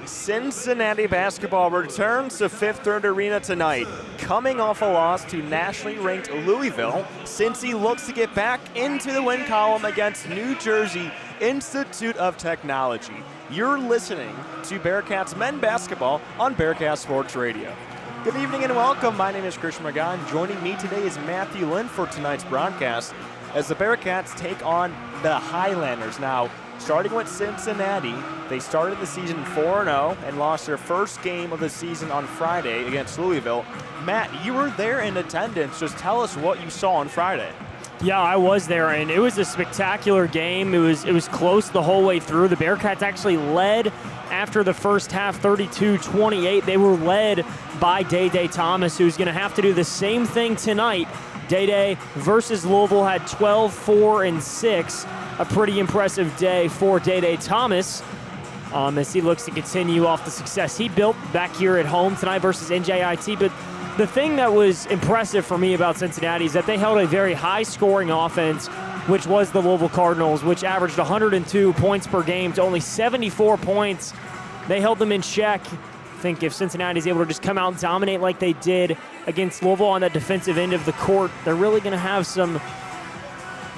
Cincinnati basketball returns to Fifth Third Arena tonight. Coming off a loss to nationally ranked Louisville, Cincy looks to get back into the win column against New Jersey Institute of Technology. You're listening to Bearcats men basketball on Bearcat Sports Radio. Good evening and welcome. My name is Christian McGon. Joining me today is Matthew Lynn for tonight's broadcast as the Bearcats take on the Highlanders. Now, starting with Cincinnati, they started the season 4-0 and lost their first game of the season on Friday against Louisville. Matt, you were there in attendance. Just tell us what you saw on Friday. Yeah, I was there, and it was a spectacular game. It was close the whole way through. The Bearcats actually led after the first half, 32-28. They were led by Day Thomas, who's going to have to do the same thing tonight. Day versus Louisville had 12, 4, and 6. A pretty impressive day for Day Thomas as he looks to continue off the success he built back here at home tonight versus NJIT. But the thing that was impressive for me about Cincinnati is that they held a very high-scoring offense, which was the Louisville Cardinals, which averaged 102 points per game to only 74 points. They held them in check. I think if Cincinnati is able to just come out and dominate like they did against Louisville on that defensive end of the court, they're really going to have some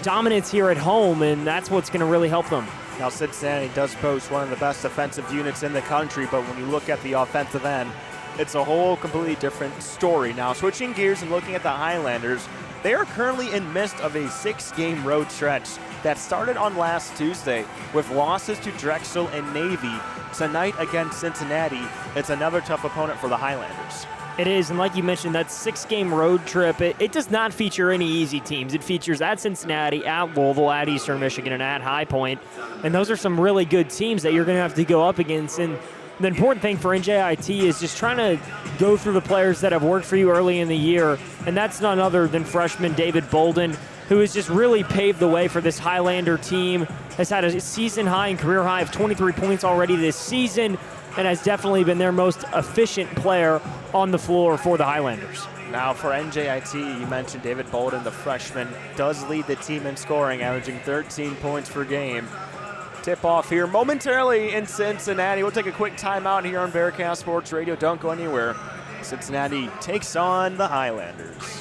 dominance here at home, and that's what's going to really help them. Now, Cincinnati does boast one of the best defensive units in the country, but when you look at the offensive end, it's a whole completely different story. Now, switching gears and looking at the Highlanders, they are currently in midst of a 6-game road stretch that started on last Tuesday with losses to Drexel and Navy. Tonight against Cincinnati, it's another tough opponent for the Highlanders. It is, and like you mentioned, that 6-game road trip, it does not feature any easy teams. It features at Cincinnati, at Louisville, at Eastern Michigan, and at High Point. And those are some really good teams that you're going to have to go up against. And the important thing for NJIT is just trying to go through the players that have worked for you early in the year, and that's none other than freshman David Bolden, who has just really paved the way for this Highlander team, has had a season high and career high of 23 points already this season, and has definitely been their most efficient player on the floor for the Highlanders. Now for NJIT, you mentioned David Bolden, the freshman, does lead the team in scoring, averaging 13 points per game. Tip-off here momentarily in Cincinnati. We'll take a quick timeout here on Bearcat Sports Radio. Don't go anywhere. Cincinnati takes on the Highlanders.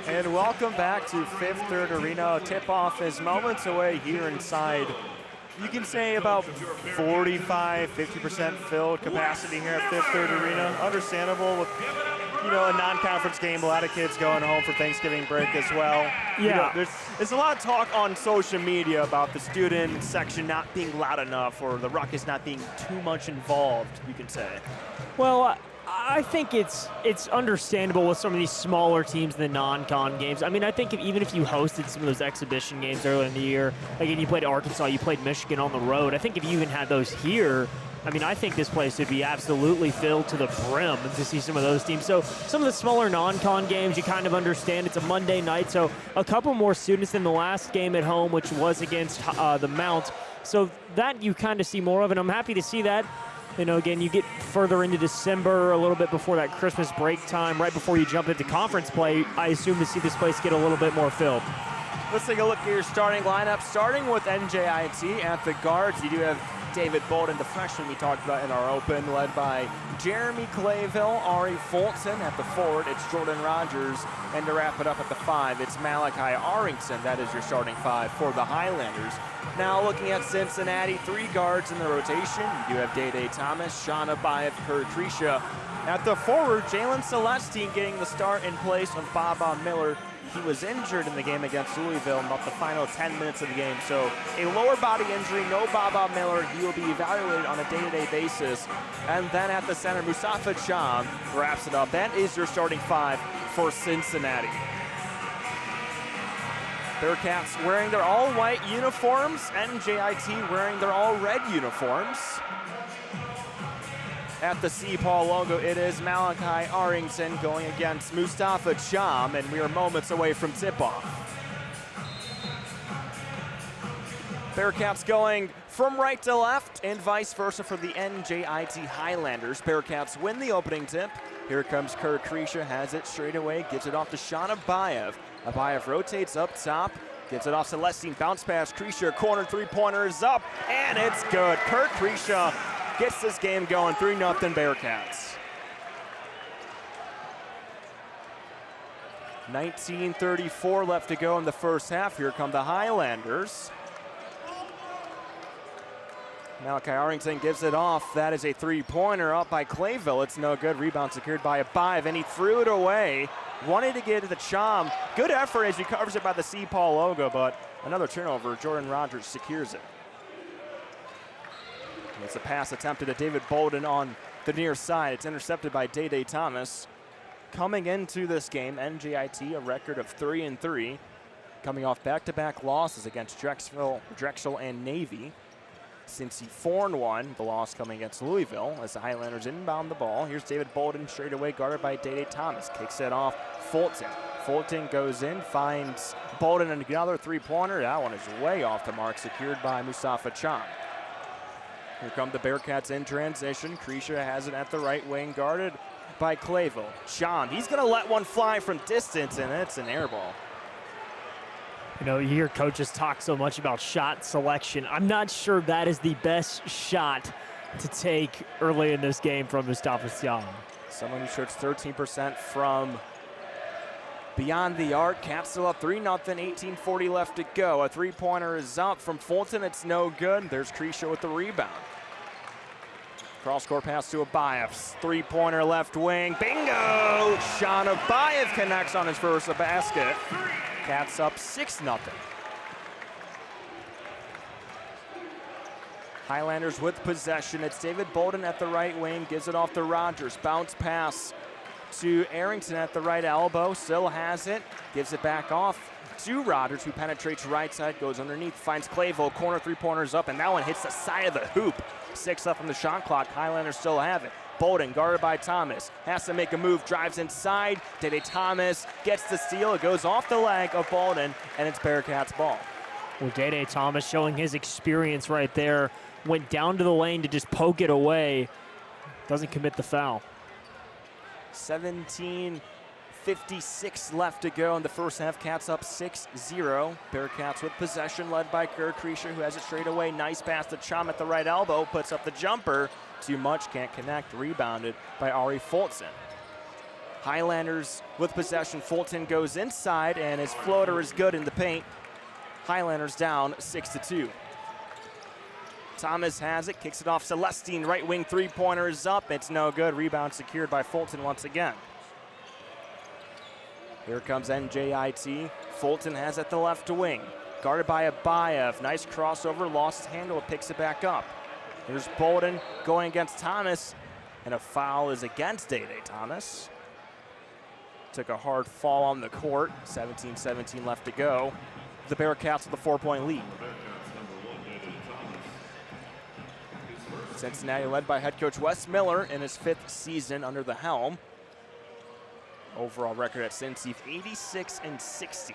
And welcome back to Fifth Third Arena. Tip-off is moments away here inside. You can say about 45, 50% filled capacity here at Fifth Third Arena. Understandable with, you know, a non-conference game, a lot of kids going home for Thanksgiving break as well. Yeah. You know, there's a lot of talk on social media about the student section not being loud enough or the ruckus not being too much involved, you can say. Well, I think it's understandable with some of these smaller teams in the non-con games. I mean, I think even if you hosted some of those exhibition games earlier in the year, like you played Arkansas, you played Michigan on the road, I think if you even had those here, I mean, I think this place would be absolutely filled to the brim to see some of those teams. So some of the smaller non-con games, you kind of understand. It's a Monday night, so a couple more students than the last game at home, which was against the Mount. So that you kind of see more of, and I'm happy to see that. You know, again, you get further into December, a little bit before that Christmas break time, right before you jump into conference play, I assume to see this place get a little bit more filled. Let's take a look at your starting lineup. Starting with NJIT at the guards, you do have David Bolden, the freshman we talked about in our open, led by Jeremy Clayville, Ari Fulton at the forward. It's Jordan Rogers, and to wrap it up at the 5, it's Malachi Arrington. That is your starting 5 for the Highlanders. Now looking at Cincinnati, 3 guards in the rotation. You do have Day Thomas, Shauna Bayev, Kurt Krisha. At the forward, Jalen Celestine getting the start in place of Baba Miller. He was injured in the game against Louisville in about the final 10 minutes of the game. So a lower body injury, no Baba Miller. He will be evaluated on a day-to-day basis. And then at the center, Mustafa Cham wraps it up. That is your starting 5 for Cincinnati. Bearcats wearing their all-white uniforms. NJIT wearing their all-red uniforms. At the CPAW logo, it is Malachi Arrington going against Mustafa Cham, and we are moments away from tip-off. Bearcats going from right to left and vice versa for the NJIT Highlanders. Bearcats win the opening tip. Here comes Kurt Krisha, has it straight away, gives it off to Shauna Bayev. Bayev rotates up top, gives it off Celestine, bounce pass, Krisha, corner three-pointer is up, and it's good. Kurt Krisha gets this game going, 3-0 Bearcats. 19:34 left to go in the first half. Here come the Highlanders. Malachi Arrington gives it off. That is a three-pointer up by Clayville. It's no good. Rebound secured by Bayev, and he threw it away. Wanted to get it to the Cham. Good effort as he covers it by the CPAW logo, but another turnover. Jordan Rogers secures it. It's a pass attempted at David Bolden on the near side. It's intercepted by Day Thomas. Coming into this game, NJIT a record of 3-3, coming off back-to-back losses against Drexel and Navy. Cincy 4-1, the loss coming against Louisville as the Highlanders inbound the ball. Here's David Bolden straight away, guarded by Day Thomas. Kicks it off, Fulton. Fulton goes in, finds Bolden and another three-pointer. That one is way off the mark, secured by Mustafa Cham. Here come the Bearcats in transition. Krisha has it at the right wing, guarded by Clayville. Cham, he's going to let one fly from distance, and it's an air ball. You know, you hear coaches talk so much about shot selection. I'm not sure that is the best shot to take early in this game from Mustafa Cham. Someone who shoots 13% from beyond the arc. Cats still up 3-0, 18:40 left to go. A three-pointer is up from Fulton. It's no good. There's Krisha with the rebound. Cross-court pass to Bayev. Three-pointer left wing. Bingo! Shauna Bayev connects on his first basket. Cats up 6-0. Highlanders with possession. It's David Bolden at the right wing. Gives it off to Rogers. Bounce pass to Arrington at the right elbow. Still has it. Gives it back off to Rogers, who penetrates right side. Goes underneath. Finds Clayville. Corner three-pointers up. And that one hits the side of the hoop. 6 up on the shot clock. Highlanders still have it. Bolden guarded by Thomas. Has to make a move. Drives inside. Day Thomas gets the steal. It goes off the leg of Bolden. And it's Bearcats ball. Well, Day Thomas showing his experience right there. Went down to the lane to just poke it away. Doesn't commit the foul. 17:56 left to go in the first half. Cats up 6-0. Bearcats with possession, led by Kurt Krisha, who has it straight away. Nice pass to Cham at the right elbow. Puts up the jumper. Too much, can't connect. Rebounded by Ari Fulton. Highlanders with possession. Fulton goes inside, and his floater is good in the paint. Highlanders down 6-2. Thomas has it, kicks it off. Celestine, right wing three-pointer is up. It's no good. Rebound secured by Fulton once again. Here comes NJIT. Fulton has it the left wing. Guarded by Abayev. Nice crossover, lost his handle, picks it back up. Here's Bolden going against Thomas, and a foul is against Day-Day Thomas. Took a hard fall on the court. 17-17 left to go. The Bearcats with a 4-point lead. Cincinnati led by head coach Wes Miller in his 5th season under the helm. Overall record at Cincy, 86-60.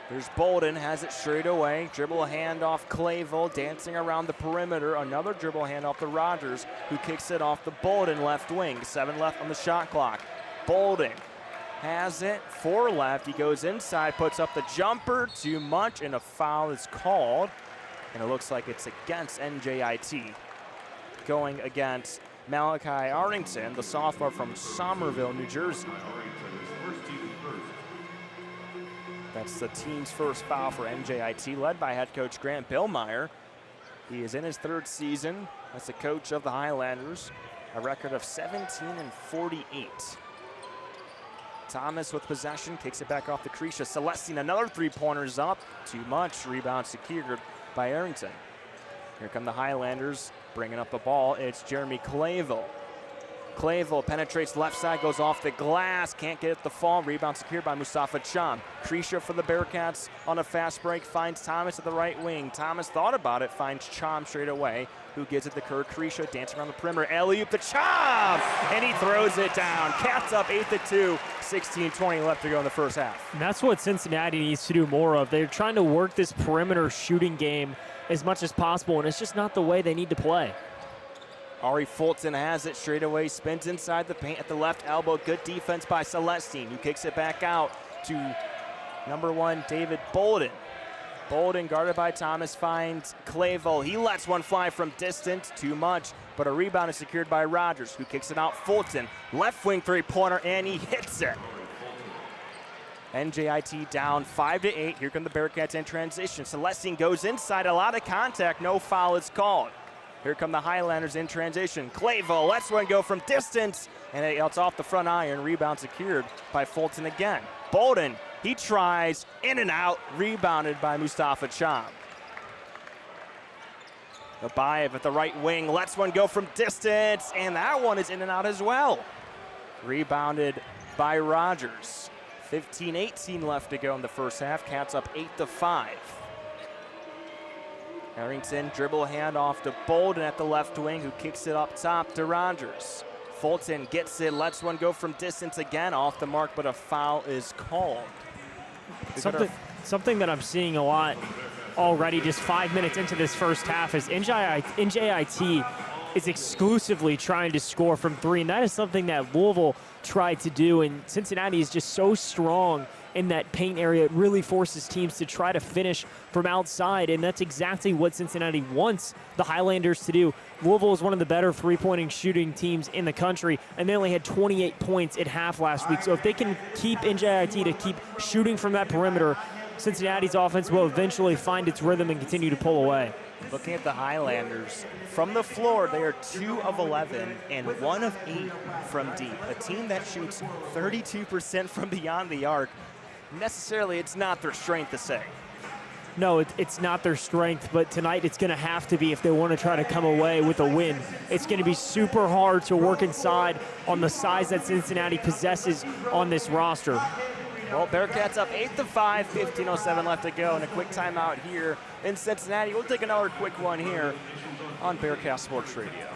Here's Bolden, has it straight away. Dribble handoff, Clayville dancing around the perimeter. Another dribble handoff to Rogers, who kicks it off the Bolden left wing. 7 left on the shot clock. Bolden has it, 4 left. He goes inside, puts up the jumper, too much, and a foul is called. And it looks like it's against NJIT. Going against Malachi Arrington, the sophomore from Somerville, New Jersey. That's the team's first foul for NJIT, led by head coach Grant Billmeyer. He is in his 3rd season as the coach of the Highlanders, a record of 17-48. Thomas with possession, kicks it back off the Cretia. Celestine, another three-pointer's up. Too much, rebound secured by Arrington. Here come the Highlanders, bringing up the ball. It's Jeremy Clayville. Clayville penetrates left side, goes off the glass, can't get it the fall. Rebound secured by Mustafa Cham. Cretia for the Bearcats on a fast break, finds Thomas at the right wing. Thomas thought about it, finds Cham straight away, who gives it to Kerr. Cretia dancing around the perimeter. Alley-oop to Cham, and he throws it down. Cats up 8-2, 16-20 left to go in the first half. And that's what Cincinnati needs to do more of. They're trying to work this perimeter shooting game as much as possible, and it's just not the way they need to play. Ari Fulton has it straight away, spins inside the paint at the left elbow. Good defense by Celestine, who kicks it back out to number 1, David Bolden. Bolden, guarded by Thomas, finds Clayville. He lets one fly from distance, too much, but a rebound is secured by Rogers, who kicks it out. Fulton, left wing three-pointer, and he hits it. NJIT down 5-8. Here come the Bearcats in transition. Celestine goes inside, a lot of contact, no foul is called. Here come the Highlanders in transition. Clayville lets one go from distance, and it's off the front iron. Rebound secured by Fulton again. Bolden, he tries, in and out, rebounded by Mustafa Cham. Abayev at the right wing, lets one go from distance, and that one is in and out as well. Rebounded by Rogers. 15-18 left to go in the first half. Cats up 8-5. Arrington, dribble handoff to Bolden at the left wing, who kicks it up top to Rogers. Fulton gets it, lets one go from distance again, off the mark, but a foul is called. Something that I'm seeing a lot already just 5 minutes into this first half is NJIT is exclusively trying to score from 3, and that is something that Louisville tried to do, and Cincinnati is just so strong in that paint area. It really forces teams to try to finish from outside, and that's exactly what Cincinnati wants the Highlanders to do. Louisville is one of the better three-pointing shooting teams in the country, and they only had 28 points at half last week. So if they can keep NJIT to keep shooting from that perimeter, Cincinnati's offense will eventually find its rhythm and continue to pull away. Looking at the Highlanders, from the floor, they are 2 of 11 and 1 of 8 from deep. A team that shoots 32% from beyond the arc. Necessarily, it's not their strength to say. No, it's not their strength, but tonight it's going to have to be if they want to try to come away with a win. It's going to be super hard to work inside on the size that Cincinnati possesses on this roster. Well, Bearcats up 8-5, 15:07 left to go, and a quick timeout here in Cincinnati. We'll take another quick one here on Bearcat Sports Radio.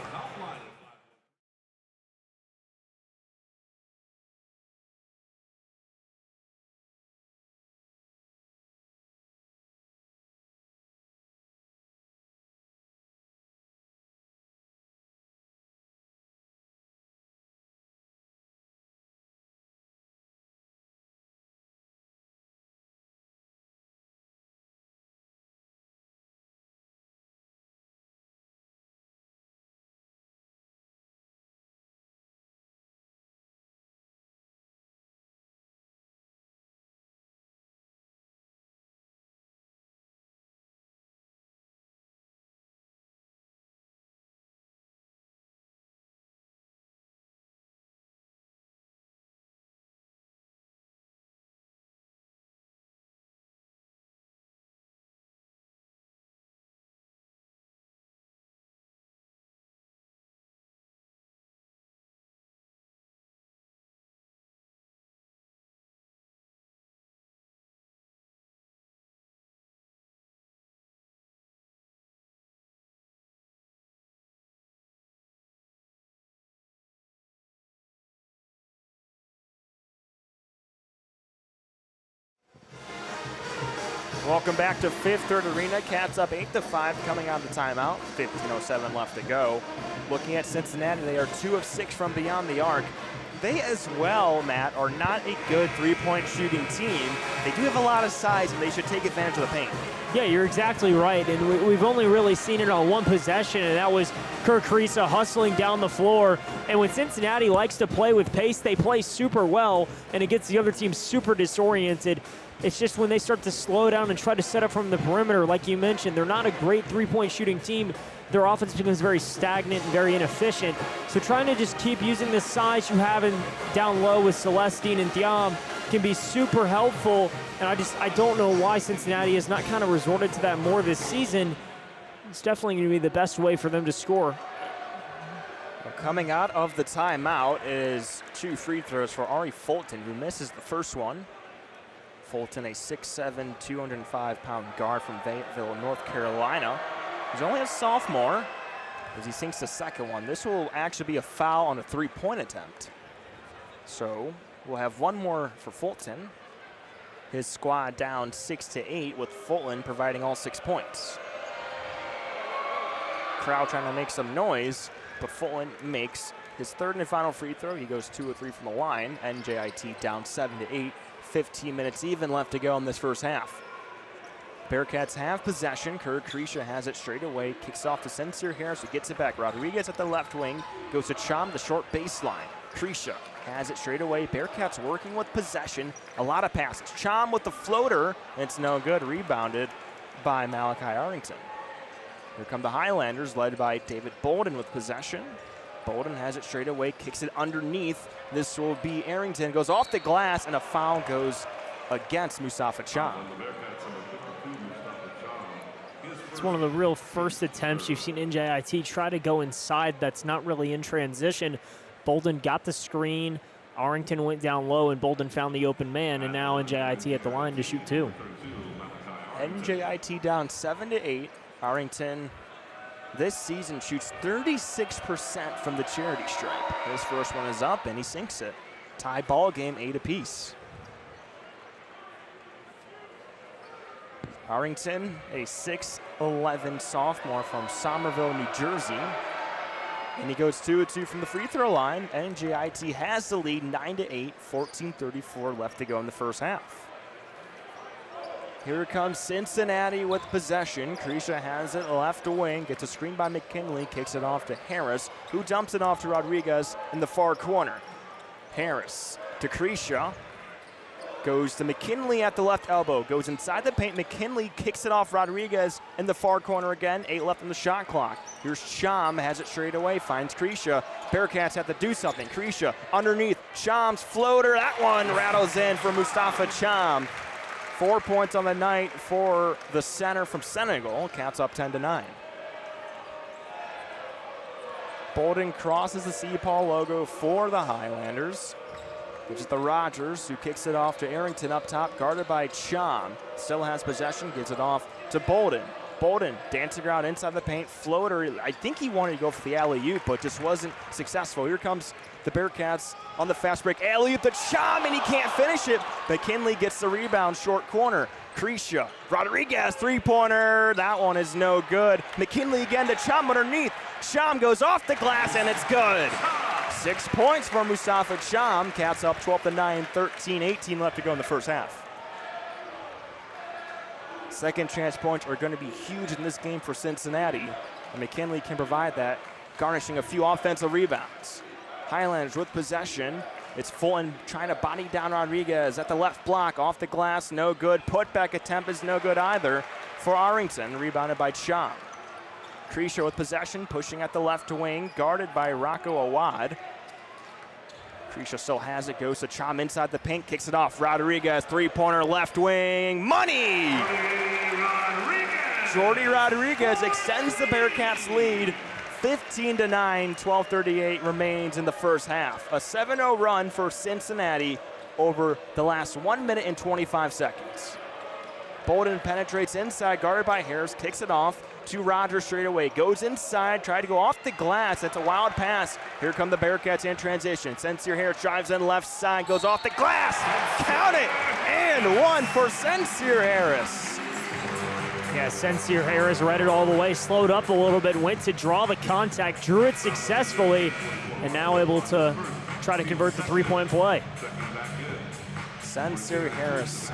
Welcome back to Fifth Third Arena. Cats up 8-5 coming out of the timeout. 15:07 left to go. Looking at Cincinnati, they are 2 of 6 from beyond the arc. They as well, Matt, are not a good three-point shooting team. They do have a lot of size, and they should take advantage of the paint. Yeah, you're exactly right, and we've only really seen it on one possession, and that was Kirk Kriisa hustling down the floor. And when Cincinnati likes to play with pace, they play super well, and it gets the other team super disoriented. It's just when they start to slow down and try to set up from the perimeter, like you mentioned, they're not a great three-point shooting team. Their offense becomes very stagnant and very inefficient. So trying to just keep using the size you have down low with Celestine and Thiam can be super helpful. And I don't know why Cincinnati has not kind of resorted to that more this season. It's definitely going to be the best way for them to score. Well, coming out of the timeout is 2 free throws for Ari Fulton, who misses the first one. Fulton, a 6'7", 205-pound guard from Fayetteville, North Carolina. He's only a sophomore as he sinks the second one. This will actually be a foul on a three-point attempt. So we'll have one more for Fulton. His squad down 6-8 with Fulton providing all 6 points. Crowd trying to make some noise, but Fulton makes his third and final free throw. He goes 2 of 3 from the line. NJIT down 7-8. 15 minutes even left to go in this first half. Bearcats have possession. Kirk Kriisa has it straight away. Kicks off to Sincere Harris, who gets it back. Rodriguez at the left wing. Goes to Cham, the short baseline. Kriisa has it straight away. Bearcats working with possession. A lot of passes. Cham with the floater. It's no good. Rebounded by Malachi Arrington. Here come the Highlanders, led by David Bolden with possession. Bolden has it straight away. Kicks it underneath. This will be Arrington. Goes off the glass, and a foul goes against Mustafa Cham. It's one of the real first attempts you've seen NJIT try to go inside that's not really in transition. Bolden got the screen, Arrington went down low, and Bolden found the open man, and now NJIT at the line to shoot 2. NJIT down 7-8. Arrington this season shoots 36% from the charity stripe. His first one is up, and he sinks it. Tie ball game, 8 apiece. Arrington, a 6'11" sophomore from Somerville, New Jersey. And he goes 2 of 2 from the free throw line. NJIT has the lead, 9-8, 14:34 left to go in the first half. Here comes Cincinnati with possession. Kriisa has it left wing, gets a screen by McKinley, kicks it off to Harris, who dumps it off to Rodriguez in the far corner. Harris to Kriisa. Goes to McKinley at the left elbow. Goes inside the paint. McKinley kicks it off Rodriguez in the far corner again. 8 left on the shot clock. Here's Cham, has it straight away, finds Kriisa. Bearcats have to do something. Kriisa underneath. Cham's floater. That one rattles in for Mustafa Cham. 4 points on the night for the center from Senegal. Cats up 10-9. Bolden crosses the CPAL logo for the Highlanders. Which is the Rogers, who kicks it off to Arrington up top, guarded by Cham. Still has possession, gives it off to Bolden. Bolden dancing around inside the paint, floater. I think he wanted to go for the alley-oop, but just wasn't successful. Here comes the Bearcats on the fast break. Alley-oop to Cham, and he can't finish it. McKinley gets the rebound, short corner. Kriisa, Rodriguez, three-pointer. That one is no good. McKinley again to Cham underneath. Cham goes off the glass, and it's good. 6 points for Mustafa Cham. Cats up 12-9, 13-18 left to go in the first half. Second chance points are going to be huge in this game for Cincinnati, and McKinley can provide that, garnishing a few offensive rebounds. Highlanders with possession. It's Fulton trying to body down Rodriguez at the left block, off the glass, no good. Putback attempt is no good either for Arrington, rebounded by Cham. Kriisa with possession, pushing at the left wing, guarded by Rocco Awad. Kriisa still has it, goes to Cham inside the paint, kicks it off. Rodriguez, three-pointer, left wing, money! Jordy Rodriguez extends the Bearcats' lead, 15-9, 12:38 remains in the first half. A 7-0 run for Cincinnati over the last 1 minute and 25 seconds. Bolden penetrates inside, guarded by Harris, kicks it off to Rogers straight away. Goes inside, tried to go off the glass. That's a wild pass. Here come the Bearcats in transition. Sincere Harris drives in left side, goes off the glass. Count it! And one for Sincere Harris. Yeah, Sincere Harris read it all the way, slowed up a little bit, went to draw the contact, drew it successfully, and now able to try to convert the three-point play. Sincere Harris,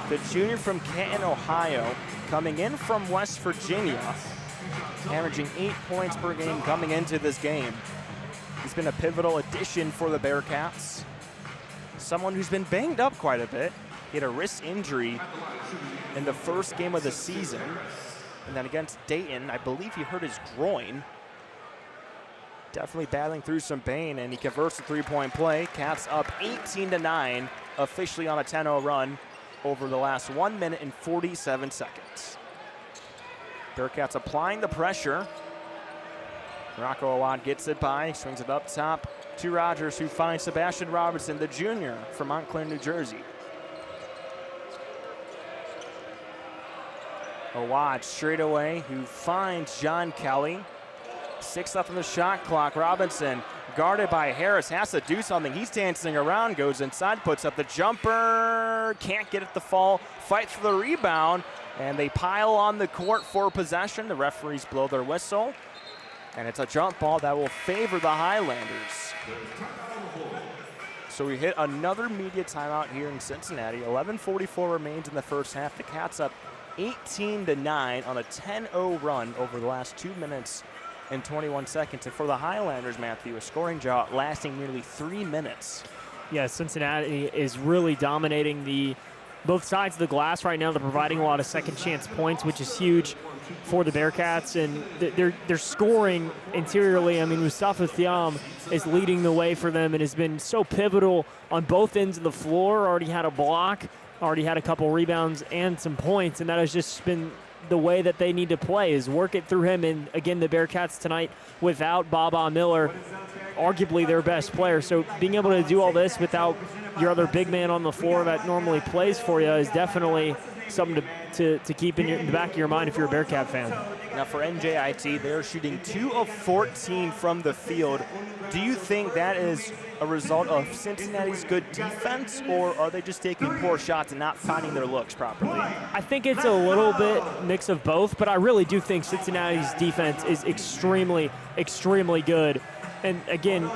the junior from Canton, Ohio, coming in from West Virginia, averaging 8 points per game coming into this game. He's been a pivotal addition for the Bearcats. Someone who's been banged up quite a bit. He had a wrist injury in the first game of the season. And then against Dayton, I believe he hurt his groin. Definitely battling through some pain, and he converts the three-point play. Cats up 18-9, officially on a 10-0 run over the last 1 minute and 47 seconds. Bearcats applying the pressure. Rocco Awad gets it by, swings it up top to Rogers, who finds Sebastian Robertson, the junior from Montclair, New Jersey. Awad straight away, who finds John Kelly. 6 left on the shot clock. Robinson, guarded by Harris, has to do something. He's dancing around, goes inside, puts up the jumper, can't get it to fall, fights for the rebound, and they pile on the court for possession. The referees blow their whistle, and it's a jump ball that will favor the Highlanders. So we hit another media timeout here in Cincinnati. 11:44 remains in the first half. The Cats up 18-9 on a 10-0 run over the last 2 minutes and 21 seconds. And for the Highlanders, Matthew, a scoring drought lasting nearly 3 minutes. Yeah, Cincinnati is really dominating both sides of the glass right now. They're providing a lot of second chance points, which is huge for the Bearcats, and they're scoring interiorly. I mean, Mustafa Thiam is leading the way for them and has been so pivotal on both ends of the floor. Already had a block, already had a couple rebounds and some points, and that has just been the way that they need to play, is work it through him. And again, the Bearcats tonight without Baba Miller, arguably their best player. So being able to do all this without your other big man on the floor that normally plays for you is definitely something to keep in the back of your mind if you're a Bearcat fan. Now for NJIT, they're shooting 2 of 14 from the field. Do you think that is a result of Cincinnati's good defense, or are they just taking poor shots and not finding their looks properly? I think it's a little bit mix of both, but I really do think Cincinnati's defense is extremely, extremely good. And again,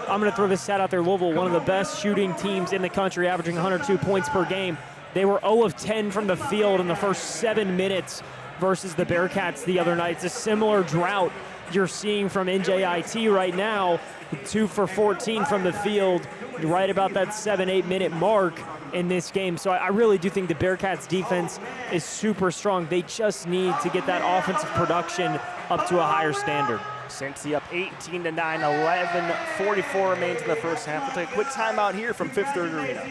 I'm going to throw this stat out there. Louisville, one of the best shooting teams in the country, averaging 102 points per game. They were 0 of 10 from the field in the first 7 minutes versus the Bearcats the other night. It's a similar drought you're seeing from NJIT right now. 2 for 14 from the field, right about that 7-8 minute mark in this game. So I really do think the Bearcats defense is super strong. They just need to get that offensive production up to a higher standard. Cincy up 18-9, 11:44 remains in the first half. We'll take a quick timeout here from Fifth Third Arena.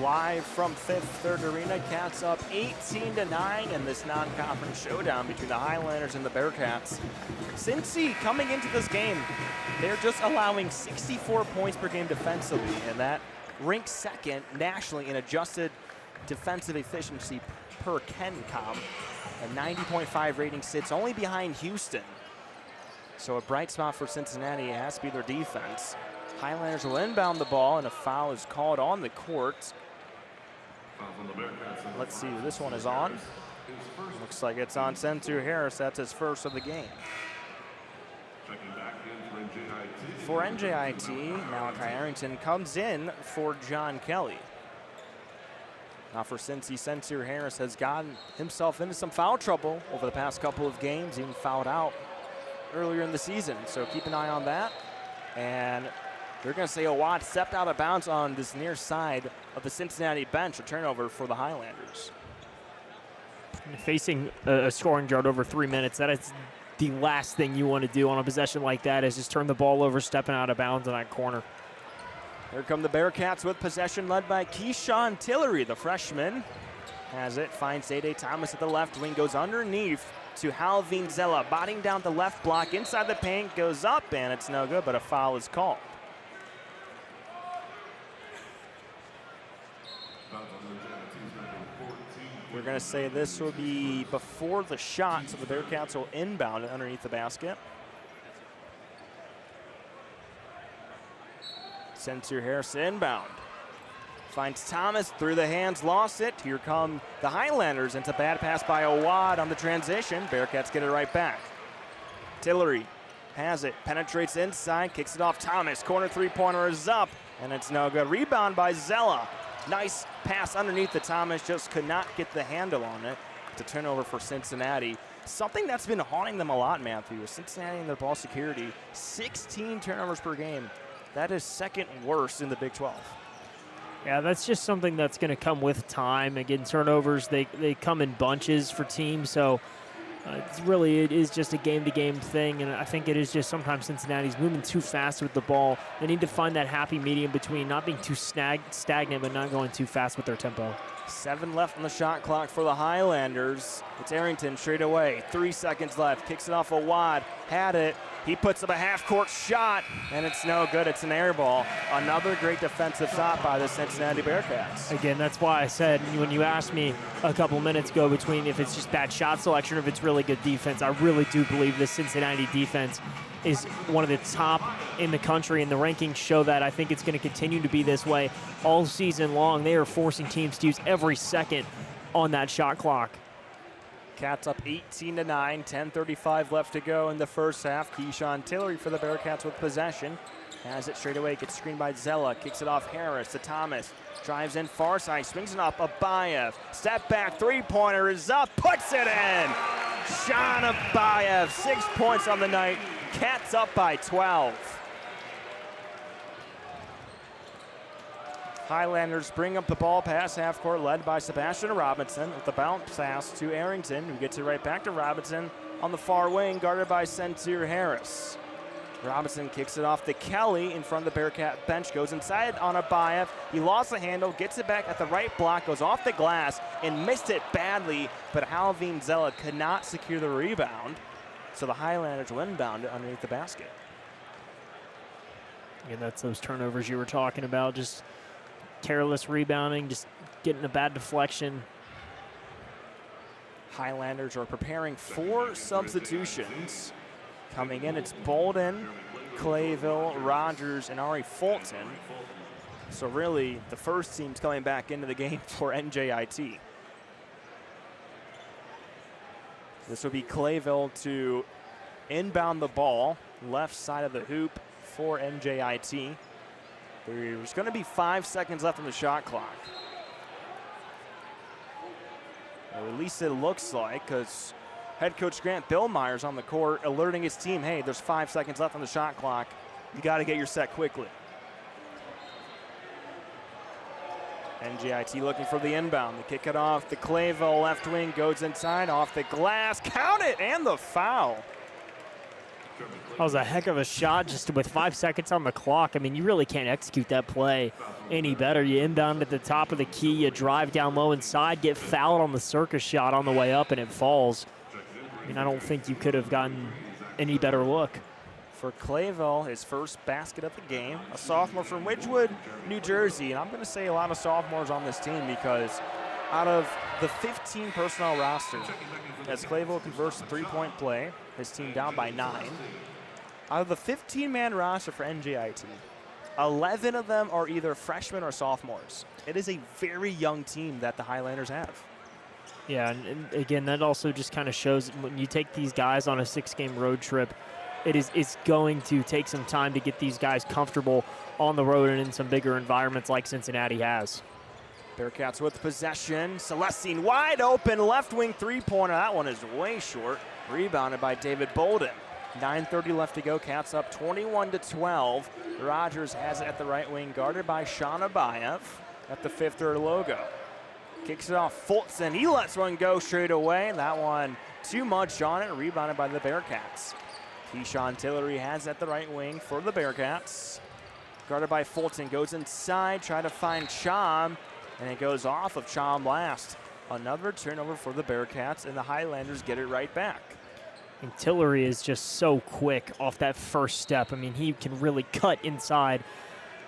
Live from Fifth Third Arena, Cats up 18-9 in this non-conference showdown between the Highlanders and the Bearcats. Cincy coming into this game, they're just allowing 64 points per game defensively, and that ranks second nationally in adjusted defensive efficiency per KenCom. A 90.5 rating sits only behind Houston. So a bright spot for Cincinnati has to be their defense. Highlanders will inbound the ball, and a foul is called on the court. Let's see, this one is on. Looks like it's on Sincere Harris. That's his first of the game. For NJIT, Malachi Arrington comes in for John Kelly. Now for Cincy, Sincere Harris has gotten himself into some foul trouble over the past couple of games, even fouled out earlier in the season. So keep an eye on that. And they're going to say Awad stepped out of bounds on this near side of the Cincinnati bench, a turnover for the Highlanders. Facing a scoring drought over 3 minutes, that is the last thing you want to do on a possession like that, is just turn the ball over, stepping out of bounds in that corner. Here come the Bearcats with possession led by Keyshawn Tillery, the freshman. Has it, finds Day Thomas at the left wing, goes underneath to Halvin Zella, botting down the left block, inside the paint, goes up, and it's no good, but a foul is called. We're going to say this will be before the shot, so the Bearcats will inbound it underneath the basket. Sincere Harris inbound. Finds Thomas through the hands, lost it. Here come the Highlanders. Into bad pass by Awad on the transition. Bearcats get it right back. Tillery has it, penetrates inside, kicks it off Thomas. Corner three-pointer is up, and it's no good. Rebound by Zella. Nice pass underneath the Thomas, just could not get the handle on it. It's a turnover for Cincinnati. Something that's been haunting them a lot, Matthew, is Cincinnati and their ball security. 16 turnovers per game. That is second worst in the Big 12. Yeah, that's just something that's going to come with time. Again, turnovers, they come in bunches for teams, so it is just a game-to-game thing, and I think it is just sometimes Cincinnati's moving too fast with the ball. They need to find that happy medium between not being too stagnant but not going too fast with their tempo. 7 left on the shot clock for the Highlanders. It's Arrington straight away. 3 seconds left. Kicks it off Awad. Had it. He puts up a half-court shot, and it's no good. It's an air ball. Another great defensive stop by the Cincinnati Bearcats. Again, that's why I said when you asked me a couple minutes ago between if it's just bad shot selection or if it's really good defense, I really do believe the Cincinnati defense is one of the top in the country, and the rankings show that. I think it's going to continue to be this way all season long. They are forcing teams to use every second on that shot clock. Cats up 18-9, 10:35 left to go in the first half. Keyshawn Tillery for the Bearcats with possession. Has it straight away, gets screened by Zella, kicks it off Harris to Thomas. Drives in far side, swings it up, Abayev. Step back, three-pointer is up, puts it in! Sean Abayev, 6 points on the night. Cats up by 12. Highlanders bring up the ball past half court, led by Sebastian Robinson with the bounce pass to Arrington, who gets it right back to Robinson on the far wing, guarded by Sincere Harris. Robinson kicks it off to Kelly in front of the Bearcat bench, goes inside on Abayev. He lost the handle, gets it back at the right block, goes off the glass and missed it badly, but Halvin Zella could not secure the rebound. So the Highlanders will inbound it underneath the basket. And that's those turnovers you were talking about, just careless rebounding, just getting a bad deflection. Highlanders are preparing 4 substitutions. Coming in, it's Bolden, Clayville, Rogers, and Ari Fulton. So really, the first team's coming back into the game for NJIT. This will be Clayville to inbound the ball, left side of the hoop for NJIT. There's going to be 5 seconds left on the shot clock. Or at least it looks like, because head coach Grant Billmeyer's on the court alerting his team, hey, there's 5 seconds left on the shot clock. You got to get your set quickly. NJIT looking for the inbound. They kick it off. The Clayville left wing goes inside, off the glass. Count it, and the foul. That was a heck of a shot just with 5 seconds on the clock. I mean, you really can't execute that play any better. You inbound at the top of the key, you drive down low inside, get fouled on the circus shot on the way up, and it falls. I mean, I don't think you could have gotten any better look. For Clayville, his first basket of the game, a sophomore from Ridgewood, New Jersey. And I'm going to say a lot of sophomores on this team because out of the 15 personnel roster, as Clayville converts to three-point play, his team down by 9. Out of the 15-man roster for NJIT, 11 of them are either freshmen or sophomores. It is a very young team that the Highlanders have. Yeah, and again, that also just kind of shows when you take these guys on a 6-game road trip, it's going to take some time to get these guys comfortable on the road and in some bigger environments like Cincinnati has. Bearcats with possession. Celestine wide open, left wing three-pointer. That one is way short. Rebounded by David Bolden. 9:30 left to go. Cats up 21-12. Rogers has it at the right wing, guarded by Sean Abayev at the 5th third logo. Kicks it off Fulton. He lets one go straight away. That one too much on it. Rebounded by the Bearcats. Keyshawn Tillery has it at the right wing for the Bearcats. Guarded by Fulton. Goes inside, try to find Chom, and it goes off of Chom last. Another turnover for the Bearcats, and the Highlanders get it right back. And Tillery is just so quick off that first step. I mean, he can really cut inside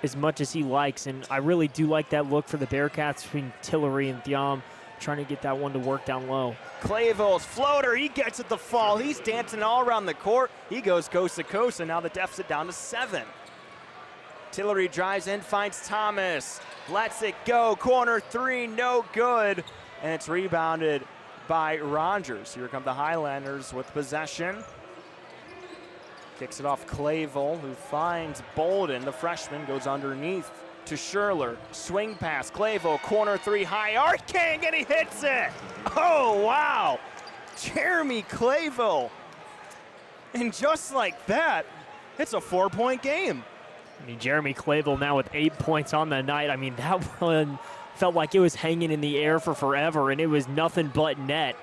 as much as he likes, and I really do like that look for the Bearcats between Tillery and Thiam, trying to get that one to work down low. Clayville's floater, he gets it to fall. He's dancing all around the court. He goes coast to coast, and now the deficit down to 7. Tillery drives in, finds Thomas, lets it go, corner three, no good, and it's rebounded by Rogers. Here come the Highlanders with possession. Kicks it off Clayville, who finds Bolden. The freshman goes underneath to Scherler. Swing pass, Clayville, corner three, high arcing, and he hits it. Oh, wow. Jeremy Clayville. And just like that, it's a 4-point game. I mean, Jeremy Clayville now with 8 points on the night. I mean, that one felt like it was hanging in the air for forever, and it was nothing but net.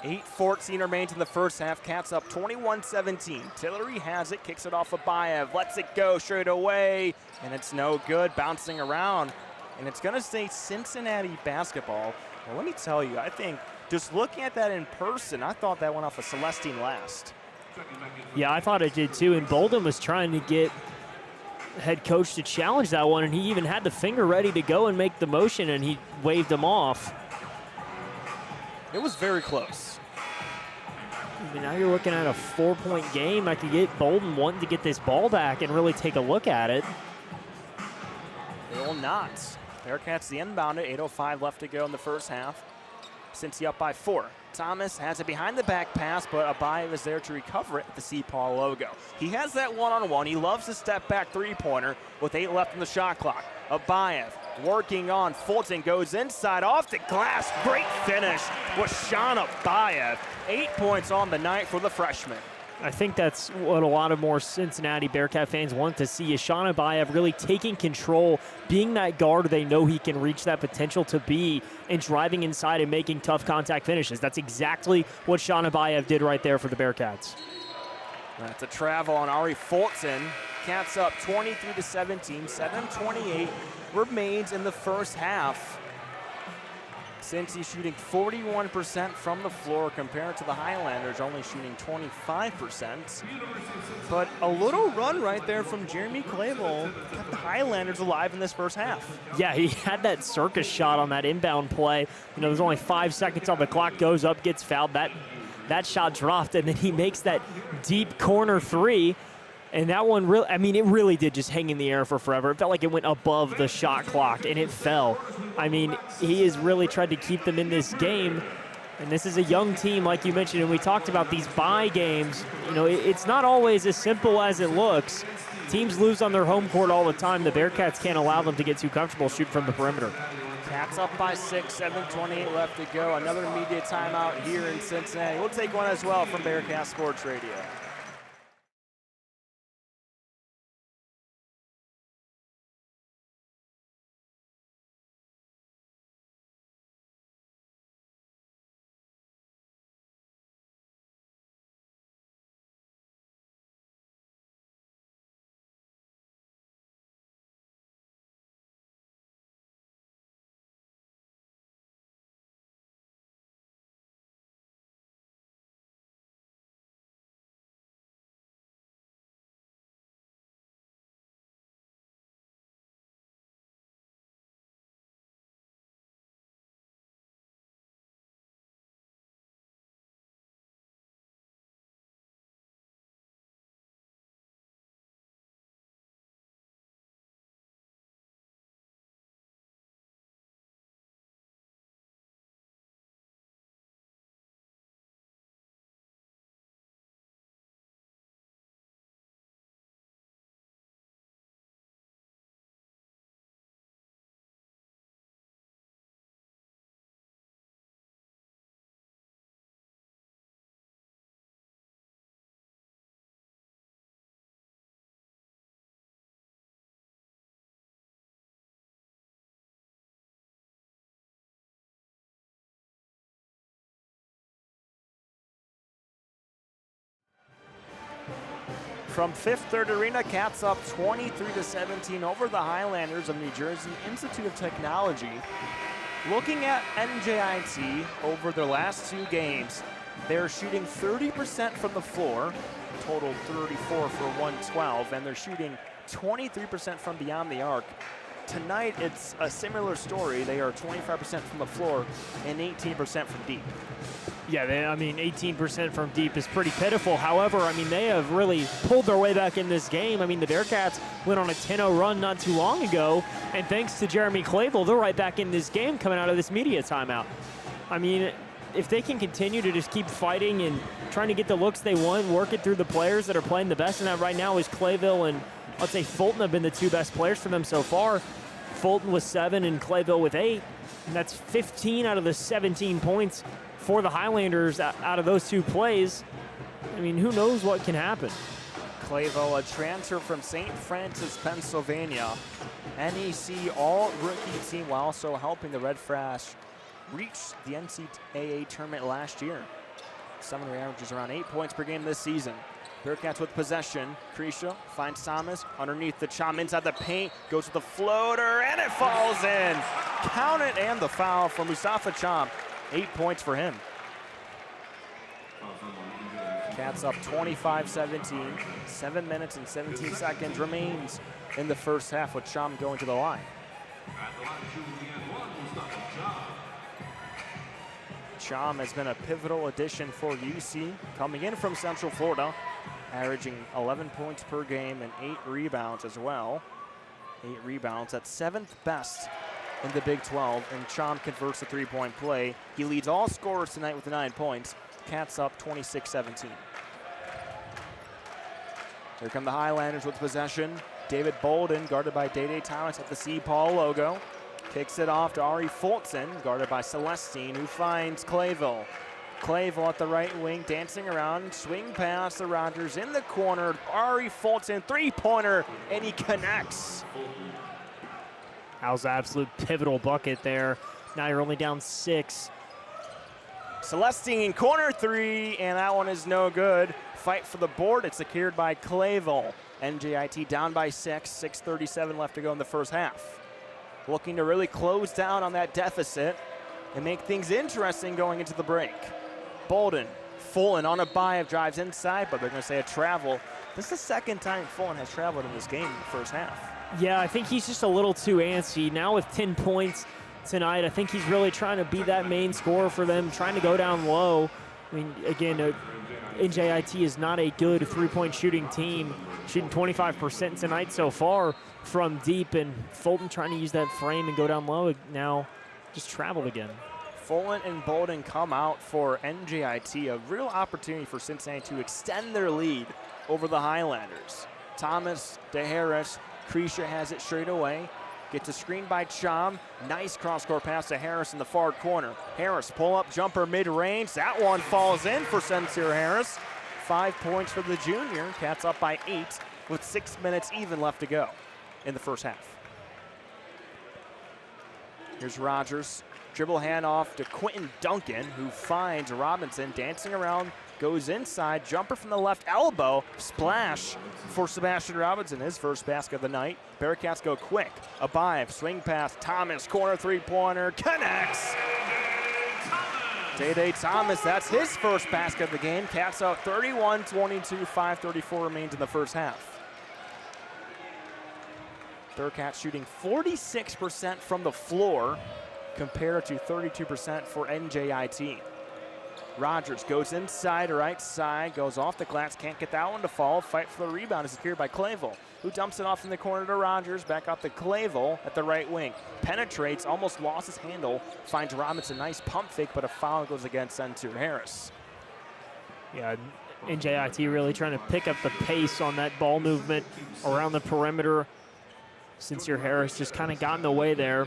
8:14 remains in the first half. Cats up 21-17. Tillery has it, kicks it off of Abayev, lets it go straight away, and it's no good, bouncing around. And it's going to stay Cincinnati basketball. Well, let me tell you, I think just looking at that in person, I thought that went off of Celestine last. Yeah, I thought it did too, and Bolden was trying to get head coach to challenge that one, and he even had the finger ready to go and make the motion, and he waved him off. It was very close. I mean, now you're looking at a 4-point game. I could get Bolden wanting to get this ball back and really take a look at it. They will not. Bearcats the inbound at 8:05 left to go in the first half. Cincy up by 4. Thomas has it behind the back pass, but Abayev is there to recover it at the C-Paul logo. He has that one-on-one. He loves to step back three-pointer with 8 left in the shot clock. Abayev working on Fulton, goes inside off the glass. Great finish with Sean Abayev. 8 points on the night for the freshman. I think that's what a lot of more Cincinnati Bearcat fans want to see, is Sean Abayev really taking control, being that guard they know he can reach that potential to be, and driving inside and making tough contact finishes. That's exactly what Sean Abayev did right there for the Bearcats. That's a travel on Ari Fulton. Cats up 23-17, 7:28 remains in the first half. Cincy shooting 41% from the floor compared to the Highlanders only shooting 25%. But a little run right there from Jeremy Clayville kept the Highlanders alive in this first half. Yeah, he had that circus shot on that inbound play. You know, there's only 5 seconds on the clock, goes up, gets fouled. That shot dropped, and then he makes that deep corner three. And that one, really, I mean, it really did just hang in the air for forever. It felt like it went above the shot clock, and it fell. I mean, he has really tried to keep them in this game. And this is a young team, like you mentioned, and we talked about these bye games. You know, it's not always as simple as it looks. Teams lose on their home court all the time. The Bearcats can't allow them to get too comfortable shooting from the perimeter. Cats up by 6, 7:28 left to go. Another media timeout here in Cincinnati. We'll take one as well from Bearcat Sports Radio. from Fifth Third Arena, Cats up 23-17 over the Highlanders of New Jersey Institute of Technology. Looking at NJIT over their last 2 games, they're shooting 30% from the floor, total 34 for 112, and they're shooting 23% from beyond the arc. Tonight, it's a similar story. They are 25% from the floor and 18% from deep. Yeah, 18% from deep is pretty pitiful. However, they have really pulled their way back in this game. The Bearcats went on a 10-0 run not too long ago, and thanks to Jeremy Clavel, they're right back in this game coming out of this media timeout. If they can continue to just keep fighting and trying to get the looks they want, work it through the players that are playing the best, and that right now is Clavel and, let's say, Fulton have been the 2 best players for them so far. Fulton with 7 and Clavel with 8, and that's 15 out of the 17 points for the Highlanders out of those 2 plays. Who knows what can happen. Clavel, a transfer from St. Francis, Pennsylvania. NEC all-rookie team while also helping the Red Flash reach the NCAA tournament last year. Summary averages around 8 points per game this season. Bearcats with possession. Krisha finds Thomas underneath the Chom inside the paint, goes with the floater, and it falls in. Count it, and the foul for Mustafa Chom. 8 points for him. Cats up 25-17. 7 minutes and 17 seconds remains in the first half with Chom going to the line. Chom has been a pivotal addition for UC, coming in from Central Florida, averaging 11 points per game and 8 rebounds as well. 8 rebounds, that's 7th best in the Big 12, and Chom converts the 3-point play. He leads all scorers tonight with 9 points. Cats up 26-17. Here come the Highlanders with possession. David Bolden, guarded by Day Thomas at the C. Paul logo. Kicks it off to Ari Fulton, guarded by Celestine, who finds Clavel. Clavel at the right wing, dancing around, swing pass to Rogers in the corner. Ari Fulton, 3-pointer, and he connects. That was an absolute pivotal bucket there. Now you're only down 6. Celestine, corner 3, and that one is no good. Fight for the board, it's secured by Clavel. NJIT down by 6, 6:37 left to go in the first half. Looking to really close down on that deficit and make things interesting going into the break. Bolden, Fulton on a buy, drives inside, but they're going to say a travel. This is the second time Fulton has traveled in this game in the first half. Yeah, I think he's just a little too antsy. Now with 10 points tonight, I think he's really trying to be that main scorer for them, trying to go down low. Again, NJIT is not a good 3-point shooting team, shooting 25% tonight so far from deep, and Fulton trying to use that frame and go down low. Now just traveled again. Fulton and Bolden come out for NJIT, a real opportunity for Cincinnati to extend their lead over the Highlanders. Thomas to Harris, Krisha has it straight away. Gets a screen by Chom. Nice cross-court pass to Harris in the far corner. Harris, pull-up jumper mid-range. That one falls in for Sincere Harris. 5 points for the junior. Cats up by 8 with 6 minutes even left to go in the first half. Here's Rogers. Dribble handoff to Quentin Duncan, who finds Robinson dancing around, goes inside, jumper from the left elbow, splash for Sebastian Robinson, his first basket of the night. Bearcats go quick. Abive, swing pass, Thomas, corner 3-pointer, connects. Day Thomas, that's his first basket of the game. Cats out 31-22, 5:34 remains in the first half. Bearcats shooting 46% from the floor, compared to 32% for NJIT. Rogers goes inside, right side, goes off the glass, can't get that one to fall. Fight for the rebound is secured by Clavel, who dumps it off in the corner to Rogers, back out to Clavel at the right wing. Penetrates, almost lost his handle, finds Robinson, nice pump fake, but a foul goes against Sincere Harris. Yeah, NJIT really trying to pick up the pace on that ball movement around the perimeter. Sincere Harris just kind of got in the way there.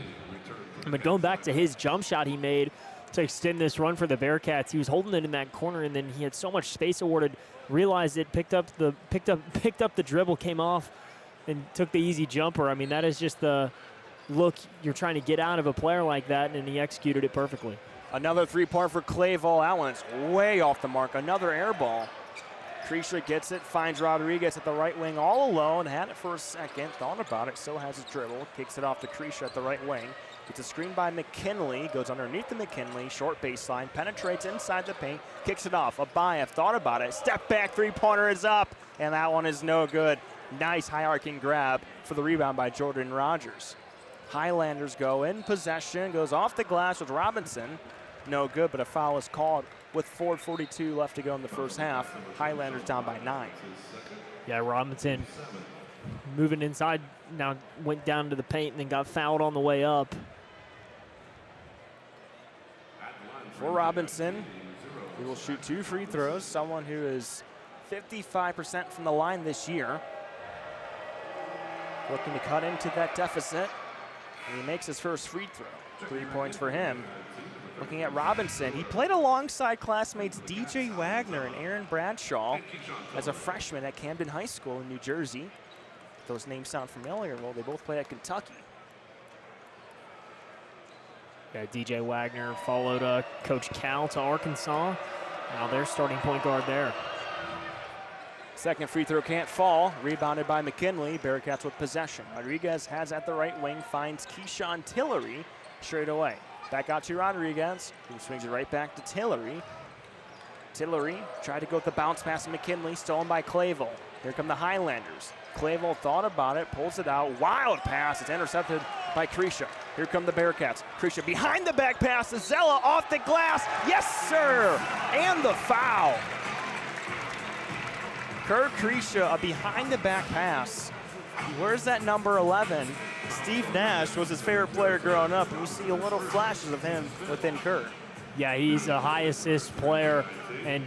But going back to his jump shot he made to extend this run for the Bearcats, he was holding it in that corner, and then he had so much space awarded, realized it, picked up the dribble, came off, and took the easy jumper. That is just the look you're trying to get out of a player like that, and he executed it perfectly. Another 3-point for Clavel. That one is way off the mark. Another air ball. Krisha gets it, finds Rodriguez at the right wing all alone, had it for a second, thought about it, still has his dribble, kicks it off to Krisha at the right wing. Gets a screen by McKinley, goes underneath the McKinley, short baseline, penetrates inside the paint, kicks it off. Abayev thought about it, step back, three-pointer is up, and that one is no good. Nice high arcing grab for the rebound by Jordan Rogers. Highlanders go in possession, goes off the glass with Robinson. No good, but a foul is called with 4:42 left to go in the first half. Highlanders down by 9. Yeah, Robinson moving inside, now went down to the paint and then got fouled on the way up. For Robinson, he will shoot 2 free throws, someone who is 55% from the line this year. Looking to cut into that deficit, and he makes his first free throw. 3 points for him. Looking at Robinson, he played alongside classmates DJ Wagner and Aaron Bradshaw as a freshman at Camden High School in New Jersey. If those names sound familiar, well, they both played at Kentucky. Yeah, DJ Wagner followed Coach Cal to Arkansas. Now their starting point guard there. Second free throw can't fall. Rebounded by McKinley. Bearcats with possession. Rodriguez has at the right wing, finds Keyshawn Tillery straight away. Back out to Rodriguez, who swings it right back to Tillery. Tillery tried to go with the bounce pass to McKinley, stolen by Clavel. Here come the Highlanders. Clavel thought about it, pulls it out. Wild pass. It's intercepted by Krisha. Here come the Bearcats. Krisha behind the back pass to Zella off the glass. Yes, sir! And the foul. Kurt Krisha, a behind the back pass. Where's that number 11? Steve Nash was his favorite player growing up, and you see a little flashes of him within Kurt. Yeah, he's a high assist player and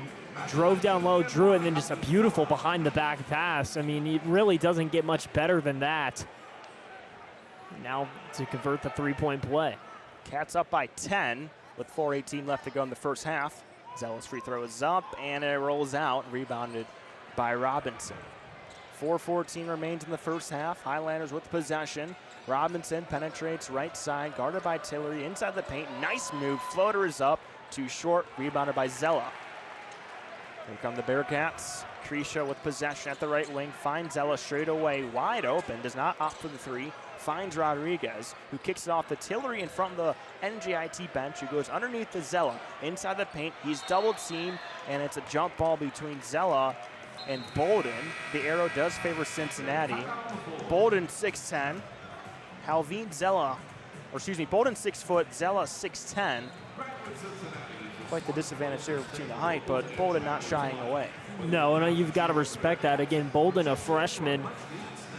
drove down low, drew it, and then just a beautiful behind the back pass. I mean, it really doesn't get much better than that. Now to convert the three-point play. Cats up by 10 with 4:18 left to go in the first half. Zella's free throw is up, and it rolls out, rebounded by Robinson. 4:14 remains in the first half. Highlanders with possession. Robinson penetrates right side, guarded by Tillery inside the paint. Nice move, floater is up, too short, rebounded by Zella. Here come the Bearcats. Krisha with possession at the right wing, finds Zella straight away, wide open, does not opt for the three, finds Rodriguez, who kicks it off to Tillery in front of the NJIT bench, who goes underneath the Zella. Inside the paint, he's double teamed, and it's a jump ball between Zella and Bolden. The arrow does favor Cincinnati. Bolden 6'10", Halveen Zella, or excuse me, Bolden 6 foot, Zella 6'10". Quite the disadvantage there between the height, but Bolden not shying away. No, you've got to respect that. Again, Bolden, a freshman,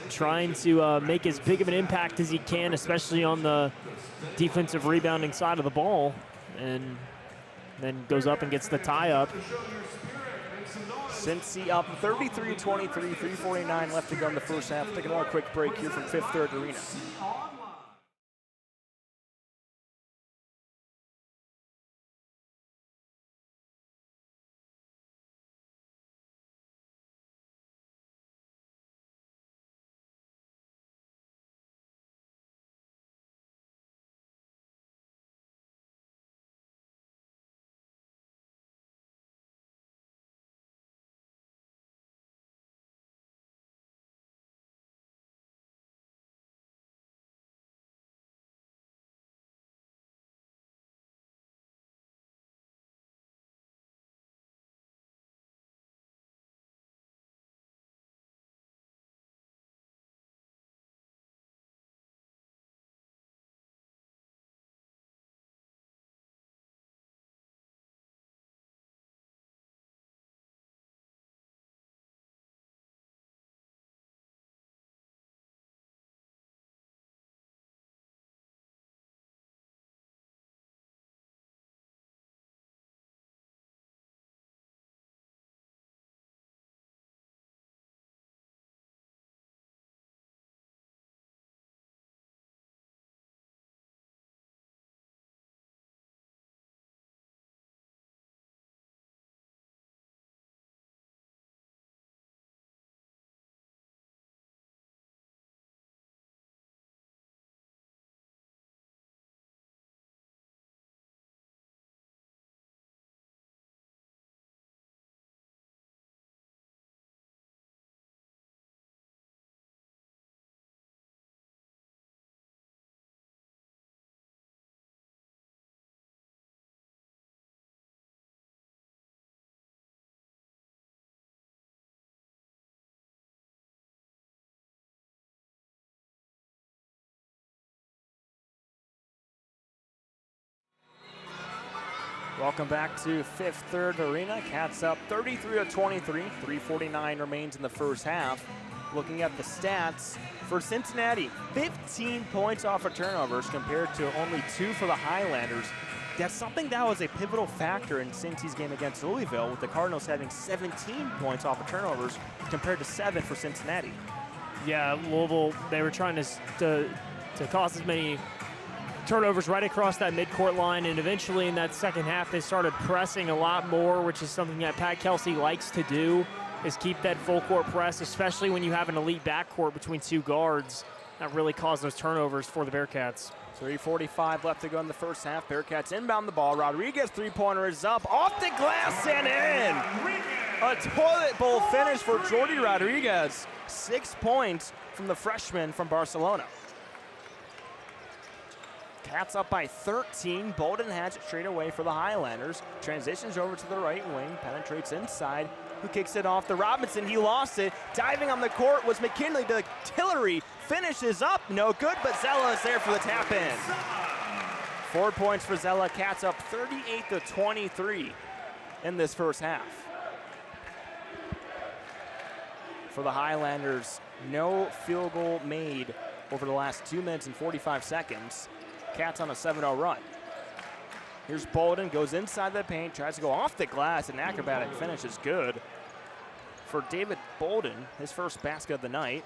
trying to make as big of an impact as he can, especially on the defensive rebounding side of the ball, and then goes up and gets the tie up. Cincy up 33-23, 3:49 left to go in the first half. Take another quick break here from Fifth Third Arena. Welcome back to Fifth Third Arena. Cats up 33-23. 3:49 remains in the first half. Looking at the stats for Cincinnati, 15 points off of turnovers compared to only 2 for the Highlanders. That's something that was a pivotal factor in Cincy's game against Louisville, with the Cardinals having 17 points off of turnovers compared to 7 for Cincinnati. Yeah, Louisville, they were trying to cause as many turnovers right across that midcourt line, and eventually in that second half they started pressing a lot more, which is something that Pat Kelsey likes to do, is keep that full court press, especially when you have an elite backcourt between 2 guards. That really caused those turnovers for the Bearcats. 3:45 left to go in the first half. Bearcats inbound the ball. Rodriguez three-pointer is up, off the glass and in. A toilet bowl finish for Jordi Rodriguez. 6 points from the freshman from Barcelona. Cats up by 13. Bolden has it straight away for the Highlanders. Transitions over to the right wing, penetrates inside. Who kicks it off to Robinson? He lost it. Diving on the court was McKinley to Tillery. Finishes up, no good, but Zella is there for the tap in. 4 points for Zella. Cats up 38-23 in this first half. For the Highlanders, no field goal made over the last 2 minutes and 45 seconds. Cats on a 7-0 run. Here's Bolden, goes inside the paint, tries to go off the glass, and acrobatic finish is good for David Bolden, his first basket of the night.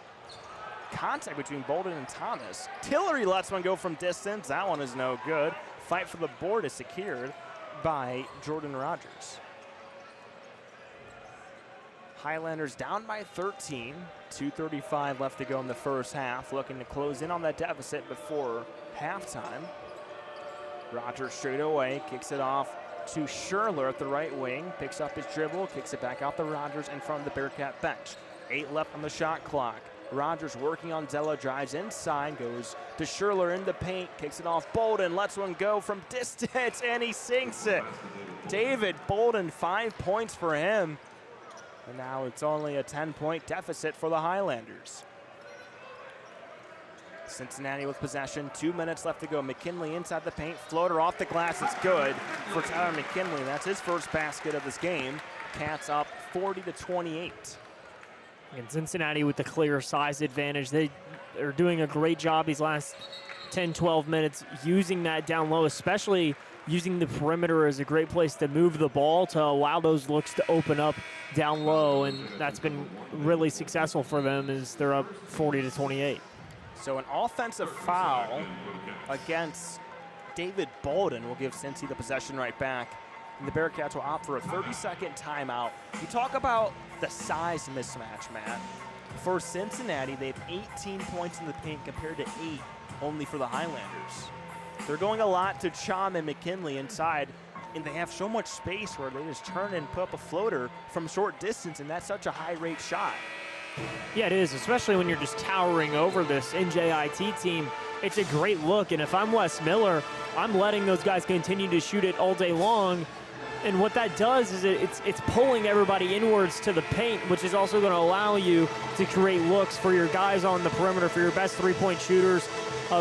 Contact between Bolden and Thomas. Tillery lets one go from distance. That one is no good. Fight for the board is secured by Jordan Rogers. Highlanders down by 13. 2:35 left to go in the first half. Looking to close in on that deficit before halftime. Rogers straight away, kicks it off to Schurler at the right wing. Picks up his dribble, kicks it back out to Rogers in front of the Bearcat bench. 8 left on the shot clock. Rogers working on Zella, drives inside, goes to Schurler in the paint, kicks it off Bolden, lets one go from distance, and he sinks it. David Bolden, 5 points for him. And now it's only a 10-point deficit for the Highlanders. Cincinnati with possession, 2 minutes left to go. McKinley inside the paint, floater off the glass, it's good for Tyler McKinley. That's his first basket of this game. Cats up 40-28. And Cincinnati with the clear size advantage. They are doing a great job these last 10, 12 minutes using that down low, especially using the perimeter as a great place to move the ball to allow those looks to open up down low, and that's been really successful for them as they're up 40-28. So an offensive foul against David Bolden will give Cincy the possession right back. And the Bearcats will opt for a 30-second timeout. You talk about the size mismatch, Matt. For Cincinnati, they have 18 points in the paint compared to 8 only for the Highlanders. They're going a lot to Chom and McKinley inside, and they have so much space where they just turn and put up a floater from short distance, and that's such a high-rate shot. Yeah, it is, especially when you're just towering over this NJIT team. It's a great look, and if I'm Wes Miller, I'm letting those guys continue to shoot it all day long. And what that does is it's pulling everybody inwards to the paint, which is also going to allow you to create looks for your guys on the perimeter, for your best three-point shooters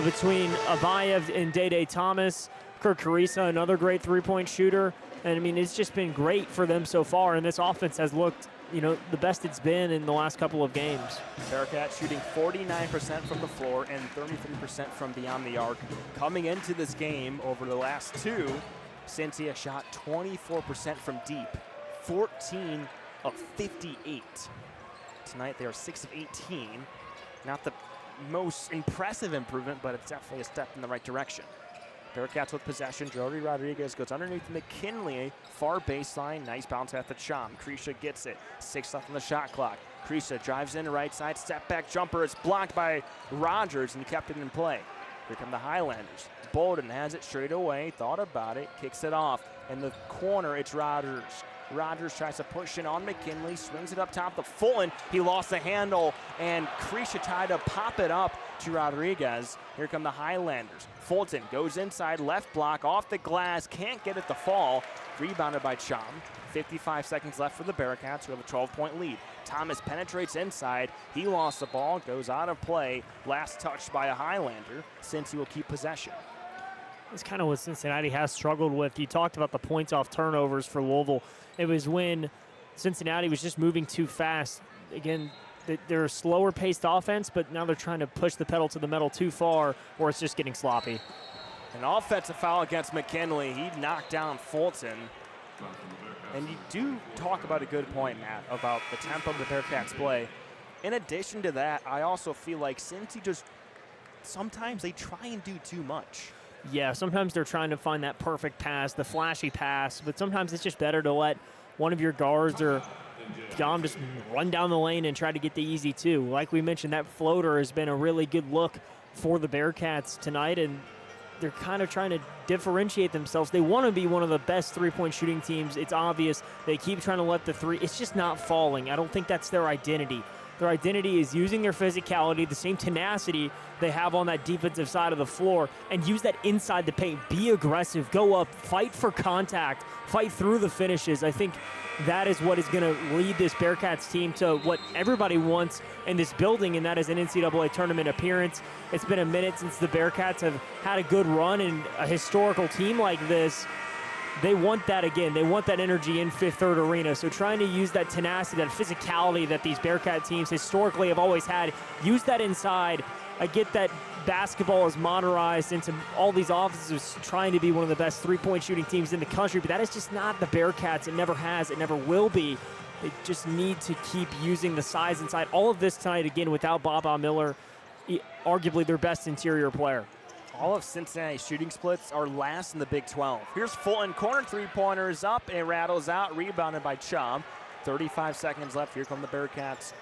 between Abayev and Day Thomas. Kirk Carissa, another great three-point shooter. And, I mean, it's just been great for them so far, and this offense has looked, the best it's been in the last couple of games. Bearcats shooting 49% from the floor and 33% from beyond the arc. Coming into this game over the last 2, Cincy has shot 24% from deep, 14 of 58. Tonight they are 6 of 18. Not the most impressive improvement, but it's definitely a step in the right direction. Bearcats with possession. Jordi Rodriguez goes underneath McKinley, far baseline. Nice bounce at the Chom. Krisha gets it. 6 left on the shot clock. Krisha drives in the right side. Step back jumper is blocked by Rogers, and he kept it in play. Here come the Highlanders. Bolden has it straight away, thought about it, kicks it off. In the corner, it's Rogers. Rogers tries to push in on McKinley, swings it up top to Fulton. He lost the handle, and Krisha tried to pop it up to Rodriguez. Here come the Highlanders. Fulton goes inside, left block, off the glass, can't get it to fall. Rebounded by Chom. 55 seconds left for the Bearcats, who have a 12-point lead. Thomas penetrates inside. He lost the ball, goes out of play. Last touched by a Highlander, since he will keep possession. It's kind of what Cincinnati has struggled with. You talked about the points off turnovers for Louisville. It was when Cincinnati was just moving too fast. Again, they're a slower paced offense, but now they're trying to push the pedal to the metal too far, or it's just getting sloppy. An offensive foul against McKinley. He knocked down Fulton. And you do talk about a good point, Matt, about the tempo of the Bearcats play. In addition to that, I also feel like Cincy just sometimes they try and do too much. Yeah, sometimes they're trying to find that perfect pass, the flashy pass, but sometimes it's just better to let one of your guards or Dom just run down the lane and try to get the easy two. Like we mentioned, that floater has been a really good look for the Bearcats tonight, and they're kind of trying to differentiate themselves. They want to be one of the best three-point shooting teams. It's obvious. They keep trying to let the three. It's just not falling. I don't think that's their identity. Their identity is using their physicality, the same tenacity they have on that defensive side of the floor, and use that inside the paint. Be aggressive, go up, fight for contact, fight through the finishes. I think that is what is going to lead this Bearcats team to what everybody wants in this building, and that is an NCAA tournament appearance. It's been a minute since the Bearcats have had a good run, and a historical team like this, they want that again. They want that energy in Fifth Third Arena. So trying to use that tenacity, that physicality that these Bearcat teams historically have always had, use that inside. I get that basketball is modernized into all these offenses trying to be one of the best three-point shooting teams in the country, but that is just not the Bearcats. It never has. It never will be. They just need to keep using the size inside. All of this tonight, again, without Baba Miller, arguably their best interior player. All of Cincinnati's shooting splits are last in the Big 12. Here's Fulton, corner three-pointer is up, and it rattles out, rebounded by Chum. 35 seconds left. Here come the Bearcats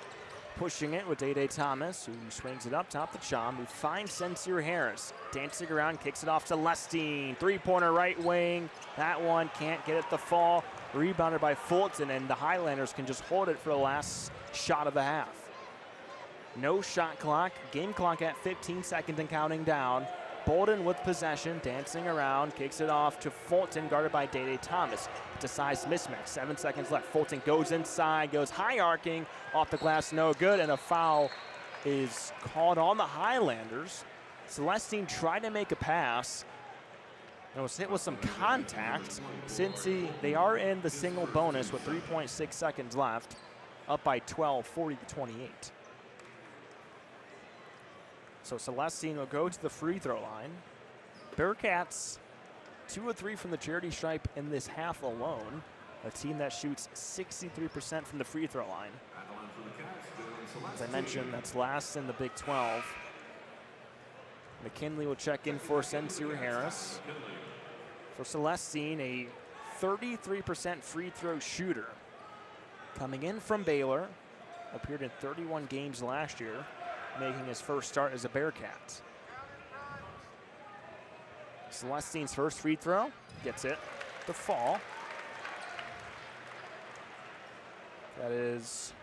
pushing it with Day Thomas, who swings it up top to Chum, who finds Sincere Harris. Dancing around, kicks it off to Lestine. Three-pointer right wing. That one can't get it to fall. Rebounded by Fulton, and the Highlanders can just hold it for the last shot of the half. No shot clock. Game clock at 15 seconds and counting down. Bolden with possession, dancing around, kicks it off to Fulton, guarded by Day Thomas. It's a size mismatch, 7 seconds left. Fulton goes inside, goes high arcing, off the glass, no good, and a foul is called on the Highlanders. Celestine tried to make a pass. It was hit with some contact. Cincy, they are in the single bonus with 3.6 seconds left, up by 12, 40-28. So Celestine will go to the free throw line. Bearcats 2 of 3 from the charity stripe in this half alone. A team that shoots 63% from the free throw line. As I mentioned, that's last in the Big 12. McKinley will check in for Sincere Harris. For Celestine, a 33% free throw shooter. Coming in from Baylor, appeared in 31 games last year, making his first start as a Bearcat. Celestine's first free throw, gets it to fall. That is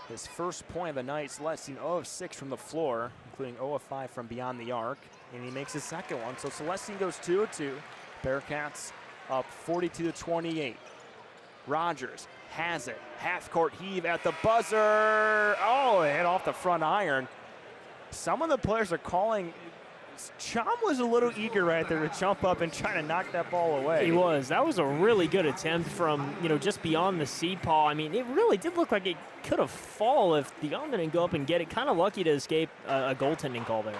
his first point of the night. Celestine 0 of 6 from the floor, including 0 of 5 from beyond the arc, and he makes his second one. So Celestine goes 2 of 2. Bearcats up 42-28. Rogers has it. Half-court heave at the buzzer. Oh, it hit off the front iron. Some of the players are calling. Chum was a little eager right there to jump up and try to knock that ball away. He was. That was a really good attempt from, just beyond the seed paw. I mean, it really did look like it could have fallen if Dion didn't go up and get it. Kind of lucky to escape a goaltending call there.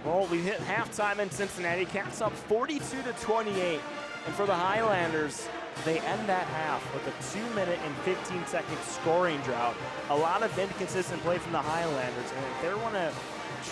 Well, we hit halftime in Cincinnati. Cats up 42-28. And for the Highlanders, they end that half with a 2-minute and 15-second scoring drought. A lot of inconsistent play from the Highlanders, and if they want to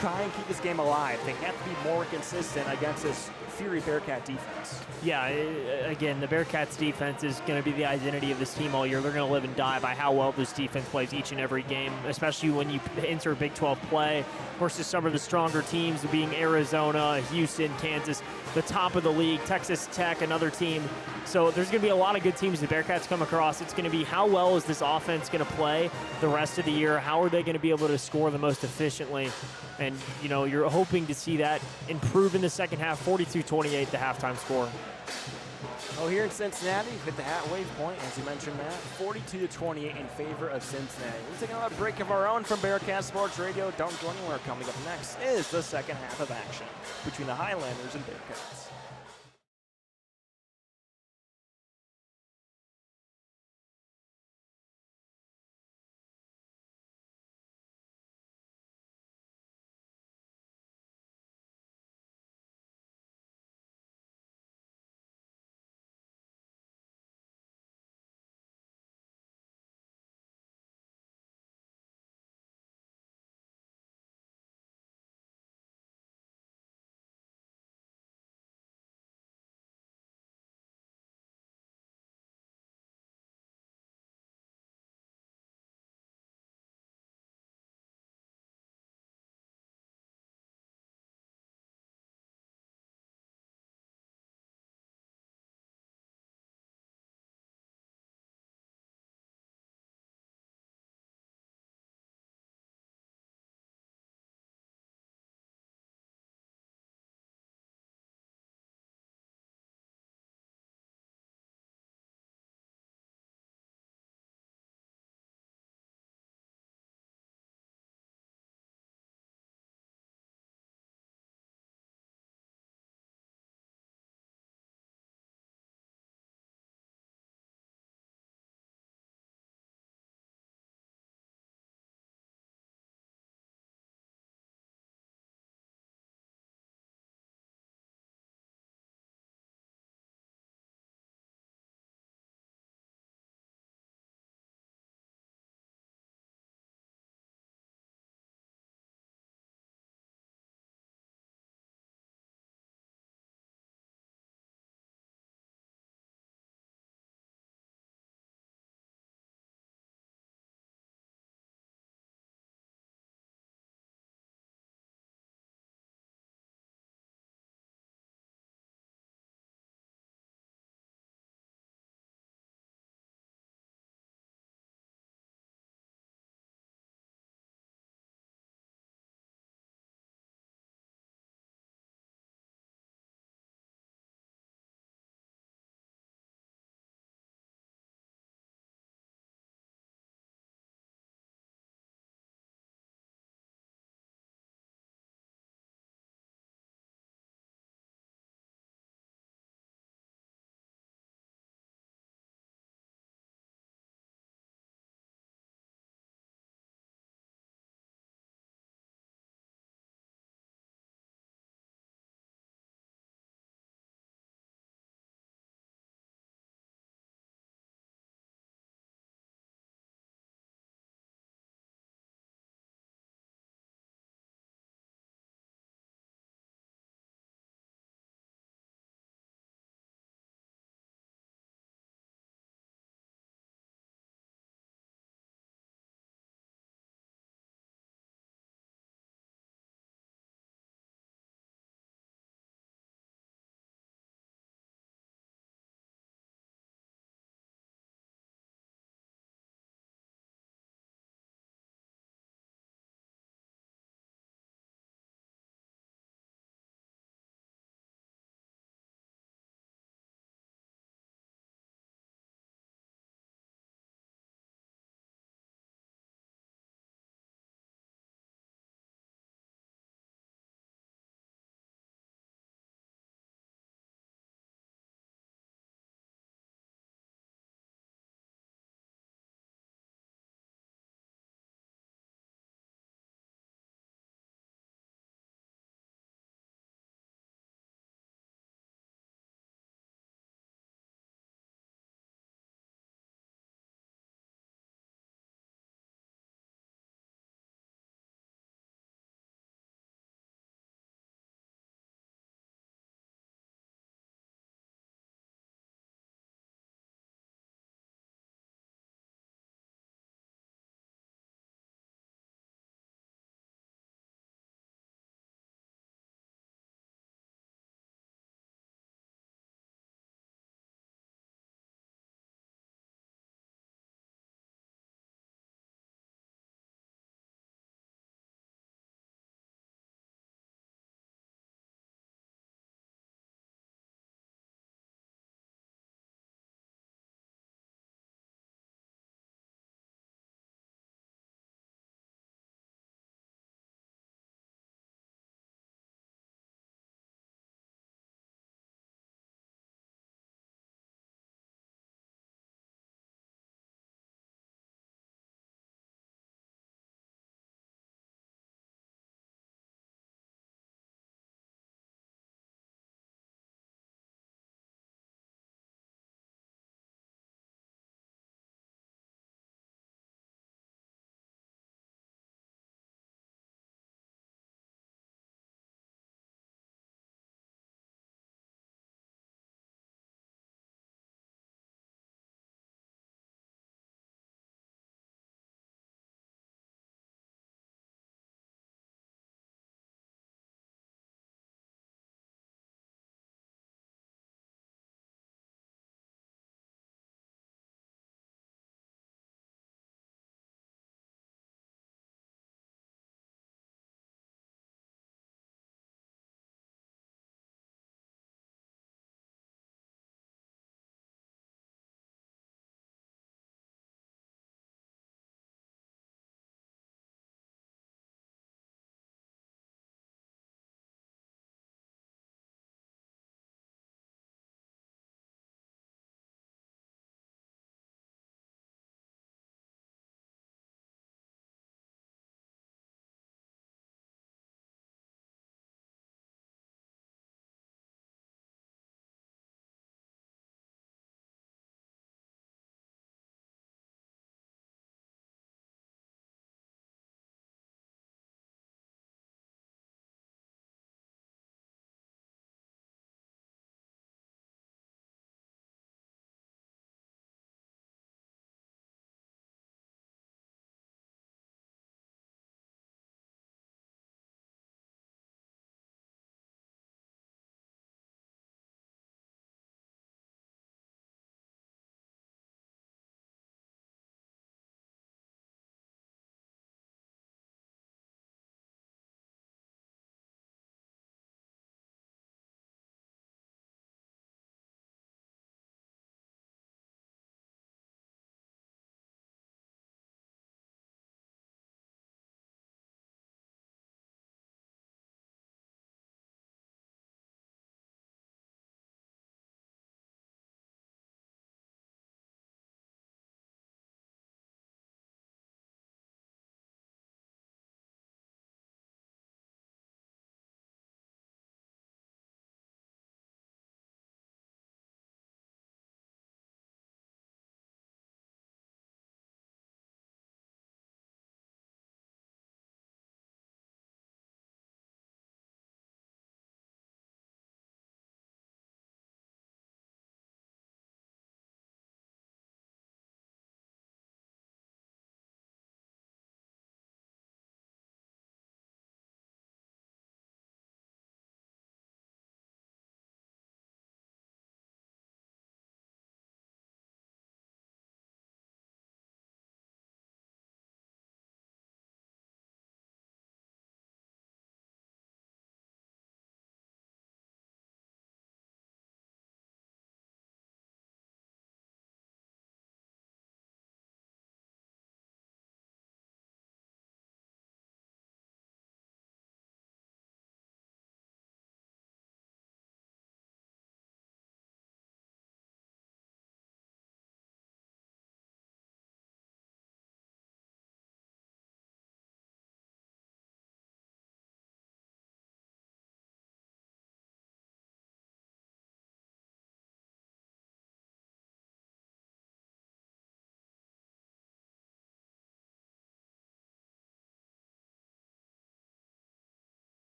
try and keep this game alive, they have to be more consistent against this Fury Bearcat defense. Yeah, again, the Bearcats defense is going to be the identity of this team all year. They're going to live and die by how well this defense plays each and every game, especially when you enter Big 12 play versus some of the stronger teams being Arizona, Houston, Kansas, the top of the league, Texas Tech, another team. So there's going to be a lot of good teams the Bearcats come across. It's going to be how well is this offense going to play the rest of the year? How are they going to be able to score the most efficiently? And, you're hoping to see that improve in the second half, 42-28, the halftime score. Oh, here in Cincinnati, we've hit the halfway point, as you mentioned, Matt. 42-28 in favor of Cincinnati. We're taking another break of our own from Bearcat Sports Radio. Don't go anywhere. Coming up next is the second half of action between the Highlanders and Bearcats.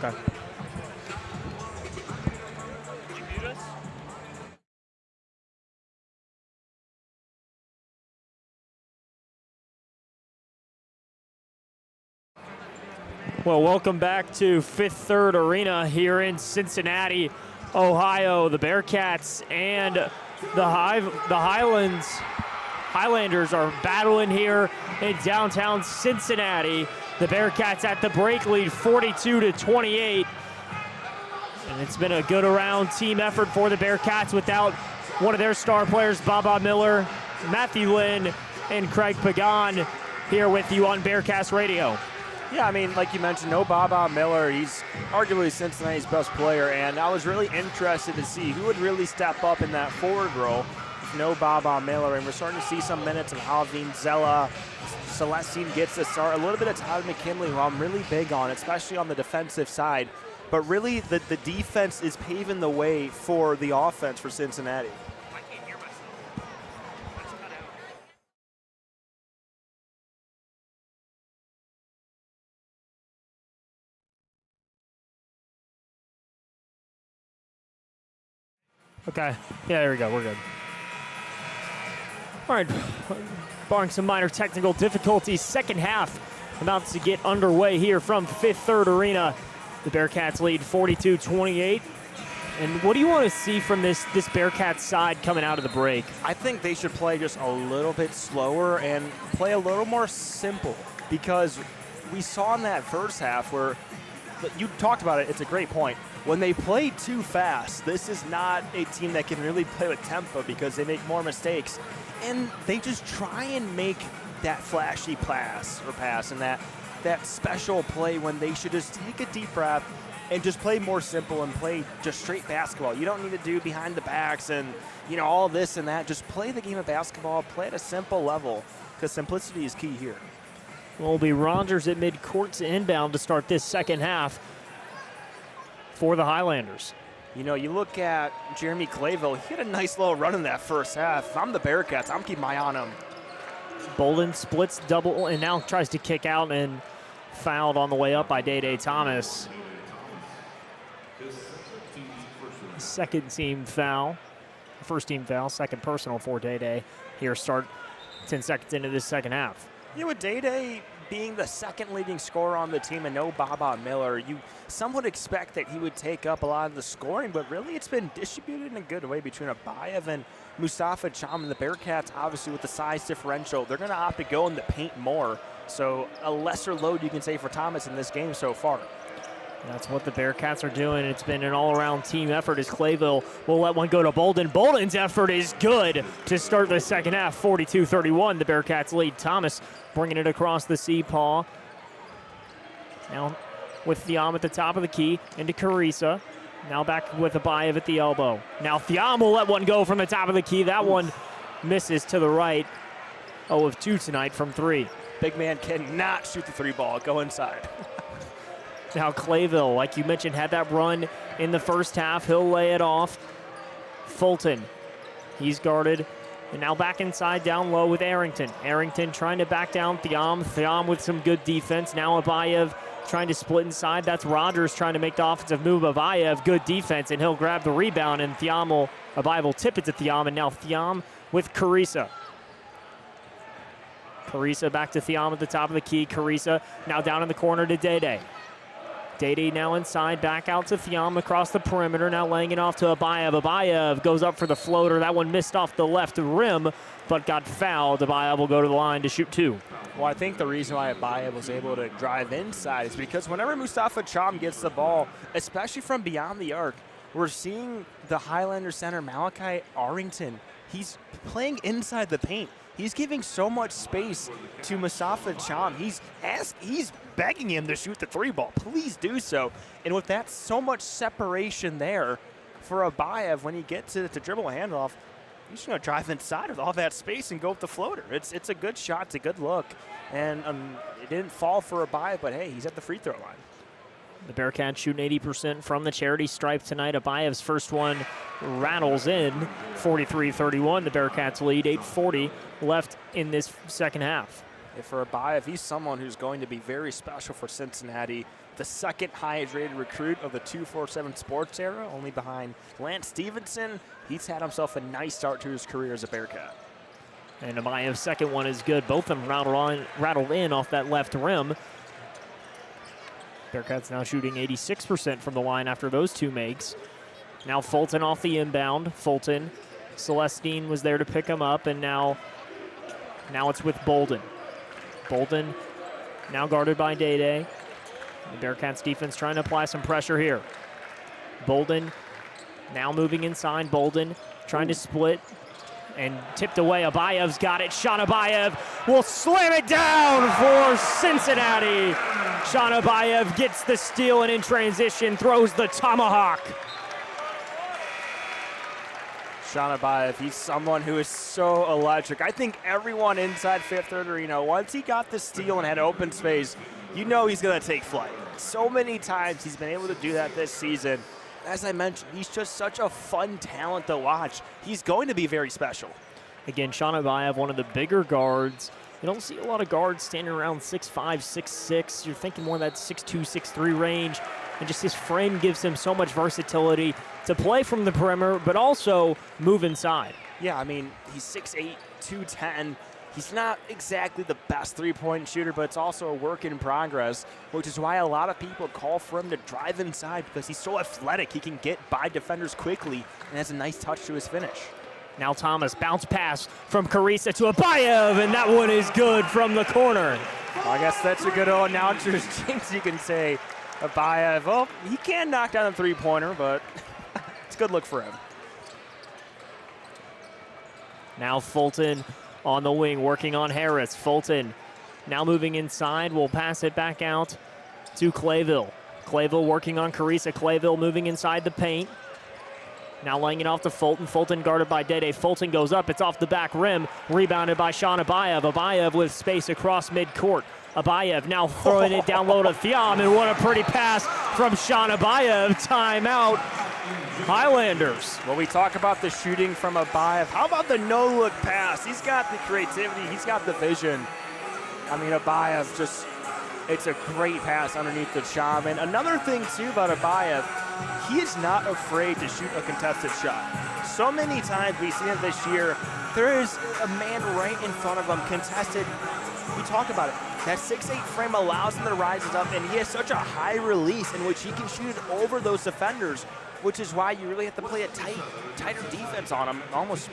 Okay. Well, welcome back to Fifth Third Arena here in Cincinnati, Ohio. The Bearcats and the Highlanders are battling here in downtown Cincinnati. The Bearcats at the break lead 42-28. And it's been a good around team effort for the Bearcats without one of their star players, Baba Miller, Matthew Lynn, and Craig Pagan here with you on Bearcats Radio. Yeah, I mean, like you mentioned, no Baba Miller. He's arguably Cincinnati's best player, and I was really interested to see who would really step up in that forward role with no Baba Miller. And we're starting to see some minutes of Alvin Zella. Celestine gets the start. A little bit of Todd McKinley, who I'm really big on, especially on the defensive side. But really, the defense is paving the way for the offense for Cincinnati. Okay, yeah, there we go, we're good. All right, barring some minor technical difficulties, second half about to get underway here from Fifth Third Arena. The Bearcats lead 42-28. And what do you want to see from this Bearcats side coming out of the break? I think they should play just a little bit slower and play a little more simple, because we saw in that first half where you talked about it, it's a great point. When they play too fast, this is not a team that can really play with tempo because they make more mistakes. And they just try and make that flashy pass and that special play when they should just take a deep breath and just play more simple and play just straight basketball. You don't need to do behind the backs and, all this and that. Just play the game of basketball, play at a simple level, because simplicity is key here. Well, it'll be Rogers at midcourt to inbound to start this second half for the Highlanders. You look at Jeremy Clayville, he had a nice little run in that first half. If I'm the Bearcats, I'm keeping my eye on him. Bolden splits double and now tries to kick out and fouled on the way up by Day Thomas. Second team foul. First team foul, second personal for Day. Here start 10 seconds into this second half. With Day being the second leading scorer on the team and no Baba Miller, some would expect that he would take up a lot of the scoring, but really it's been distributed in a good way between Abayev and Mustafa Cham. And the Bearcats, obviously with the size differential, they're going to opt to go in the paint more. So a lesser load, you can say, for Thomas in this game so far. That's what the Bearcats are doing. It's been an all-around team effort as Clayville will let one go to Bolden. Bolden's effort is good to start the second half, 42-31. The Bearcats lead. Thomas bringing it across the C-paw. Now with Thiam at the top of the key into Carissa. Now back with Abayev at the elbow. Now Thiam will let one go from the top of the key. That one misses to the right. 0 of 2 tonight from 3. Big man cannot shoot the 3 ball. Go inside. Now Clayville, like you mentioned, had that run in the first half. He'll lay it off. Fulton, he's guarded. And now back inside, down low with Arrington. Arrington trying to back down Thiam. Thiam with some good defense. Now Abayev trying to split inside. That's Rogers trying to make the offensive move. Abayev, good defense, and he'll grab the rebound. And Abayev will tip it to Thiam. And now Thiam with Carissa. Carissa back to Thiam at the top of the key. Carissa now down in the corner to Day. Day now inside, back out to Thiam across the perimeter, now laying it off to Abayev. Abayev goes up for the floater. That one missed off the left rim, but got fouled. Abayev will go to the line to shoot 2. Well, I think the reason why Abayev was able to drive inside is because whenever Mustafa Cham gets the ball, especially from beyond the arc, we're seeing the Highlander center, Malachi Arrington. He's playing inside the paint. He's giving so much space to Mustafa Cham. He's begging him to shoot the 3 ball. Please do so. And with that, so much separation there for Abayev, when he gets it to dribble a handoff, he's going to drive inside with all that space and go with the floater. It's a good shot. It's a good look. And it didn't fall for Abayev, but hey, he's at the free throw line. The Bearcats shooting 80% from the charity stripe tonight. Abayev's first one rattles in, 43-31. The Bearcats lead, 8:40 left in this second half. for Abayev, he's someone who's going to be very special for Cincinnati. The second highest rated recruit of the 247 sports era, only behind Lance Stevenson. He's had himself a nice start to his career as a Bearcat. And Abayev's second one is good. Both of them rattled in off that left rim. Bearcats now shooting 86% from the line after those two makes. Now Fulton off the inbound. Fulton, Celestine was there to pick him up, and now it's with Bolden. Bolden now guarded by Day. The Bearcats defense trying to apply some pressure here. Bolden now moving inside. Bolden trying to split and tipped away. Abayev's got it. Sean Abayev will slam it down for Cincinnati. Sean Abayev gets the steal and in transition throws the tomahawk. Sean Abayev, he's someone who is so electric. I think everyone inside Fifth Third Arena, once he got the steal and had open space, you know he's going to take flight. So many times he's been able to do that this season. As I mentioned, he's just such a fun talent to watch. He's going to be very special. Again, Sean Abayev, one of the bigger guards. You don't see a lot of guards standing around 6'5", 6'6". You're thinking more of that 6'2", 6'3 range. And just his frame gives him so much versatility to play from the perimeter, but also move inside. Yeah, I mean, he's 6'8", 210. He's not exactly the best three-point shooter, but it's also a work in progress, which is why a lot of people call for him to drive inside because he's so athletic. He can get by defenders quickly and has a nice touch to his finish. Now Thomas, bounce pass from Carissa to Abayev, and that one is good from the corner. Well, I guess that's a good old announcer's jinx, you can say. Abayev, well, he can knock down a three-pointer, but it's a good look for him. Now Fulton on the wing, working on Harris. Fulton now moving inside, will pass it back out to Clayville. Clayville working on Carissa. Clayville moving inside the paint. Now laying it off to Fulton. Fulton guarded by Day. Fulton goes up. It's off the back rim. Rebounded by Sean Abayev. Abayev with space across midcourt. Abayev now throwing it down low to Thiam, and what a pretty pass from Sean Abayev. Timeout, Highlanders. Well, we talk about the shooting from Abayev. How about the no-look pass? He's got the creativity. He's got the vision. I mean, Abayev just, it's a great pass underneath the shot. And another thing, too, about Abayev, he is not afraid to shoot a contested shot. So many times we've seen it this year, there is a man right in front of him, contested. We talk about it. That 6'8" frame allows him to rise up, and he has such a high release in which he can shoot it over those defenders, which is why you really have to play a tighter defense on him, almost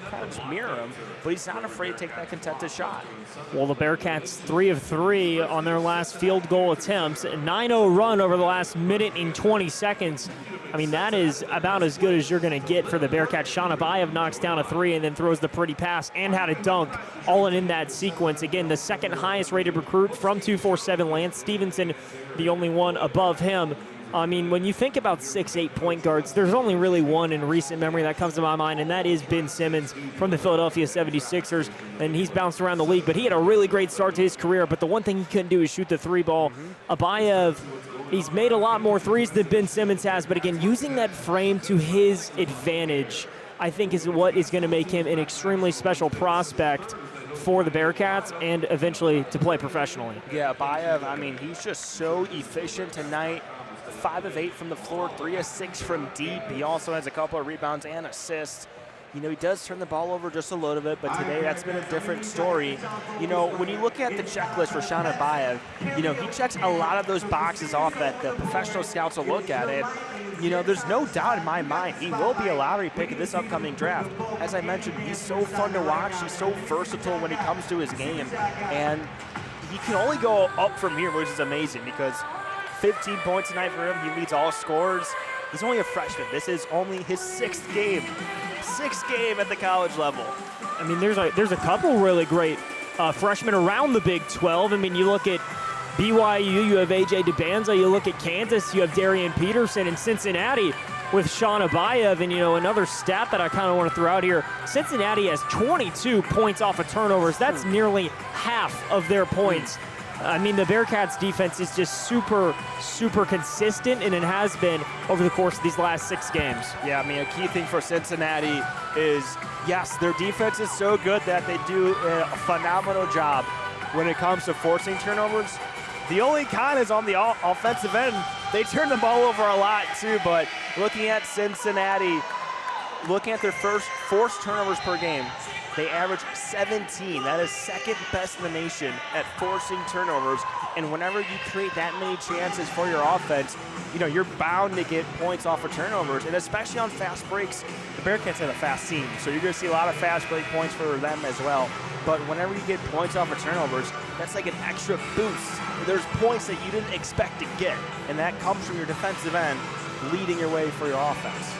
mirror him, but he's not afraid to take that contested shot. Well, the Bearcats 3 of 3 on their last field goal attempts, a 9-0 run over the last minute and 20 seconds. I mean, that is about as good as you're going to get for the Bearcats. Sean Abayev knocks down a three and then throws the pretty pass and had a dunk all in that sequence. Again, the second highest rated recruit from 247, Lance Stevenson, the only one above him. I mean, when you think about 6'8" point guards, there's only really one in recent memory that comes to my mind, and that is Ben Simmons from the Philadelphia 76ers, and he's bounced around the league, but he had a really great start to his career, but the one thing he couldn't do is shoot the three ball. Abayev, he's made a lot more threes than Ben Simmons has, but again, using that frame to his advantage, I think is what is going to make him an extremely special prospect for the Bearcats and eventually to play professionally. Yeah, Abayev, I mean, he's just so efficient tonight. 5 of 8 from the floor, 3 of 6 from deep. He also has a couple of rebounds and assists. You know, he does turn the ball over just a little bit, but today that's been a different story. You know, when you look at the checklist for Sean Abayev, you know, he checks a lot of those boxes off that the professional scouts will look at it. You know, there's no doubt in my mind he will be a lottery pick in this upcoming draft. As I mentioned, he's so fun to watch. He's so versatile when it comes to his game. And he can only go up from here, which is amazing because 15 points tonight for him. He leads all scorers. He's only a freshman. This is only his 6th game. 6th game at the college level. I mean, there's a couple really great freshmen around the Big 12. I mean, you look at BYU, you have A.J. DeBanza. You look at Kansas, you have Darian Peterson. And Cincinnati with Sean Abayev. And, you know, another stat that I kind of want to throw out here, Cincinnati has 22 points off of turnovers. That's nearly half of their points. I mean, the Bearcats' defense is just super, super consistent, and it has been over the course of these last 6 games. Yeah, I mean, a key thing for Cincinnati is, yes, their defense is so good that they do a phenomenal job when it comes to forcing turnovers. The only con is on the offensive end. They turn the ball over a lot too, but looking at Cincinnati, looking at their first forced turnovers per game, they average 17. That is second best in the nation at forcing turnovers. And whenever you create that many chances for your offense, you know, you're bound to get points off of turnovers. And especially on fast breaks, the Bearcats have a fast team. So you're going to see a lot of fast break points for them as well. But whenever you get points off of turnovers, that's like an extra boost. There's points that you didn't expect to get. And that comes from your defensive end leading your way for your offense.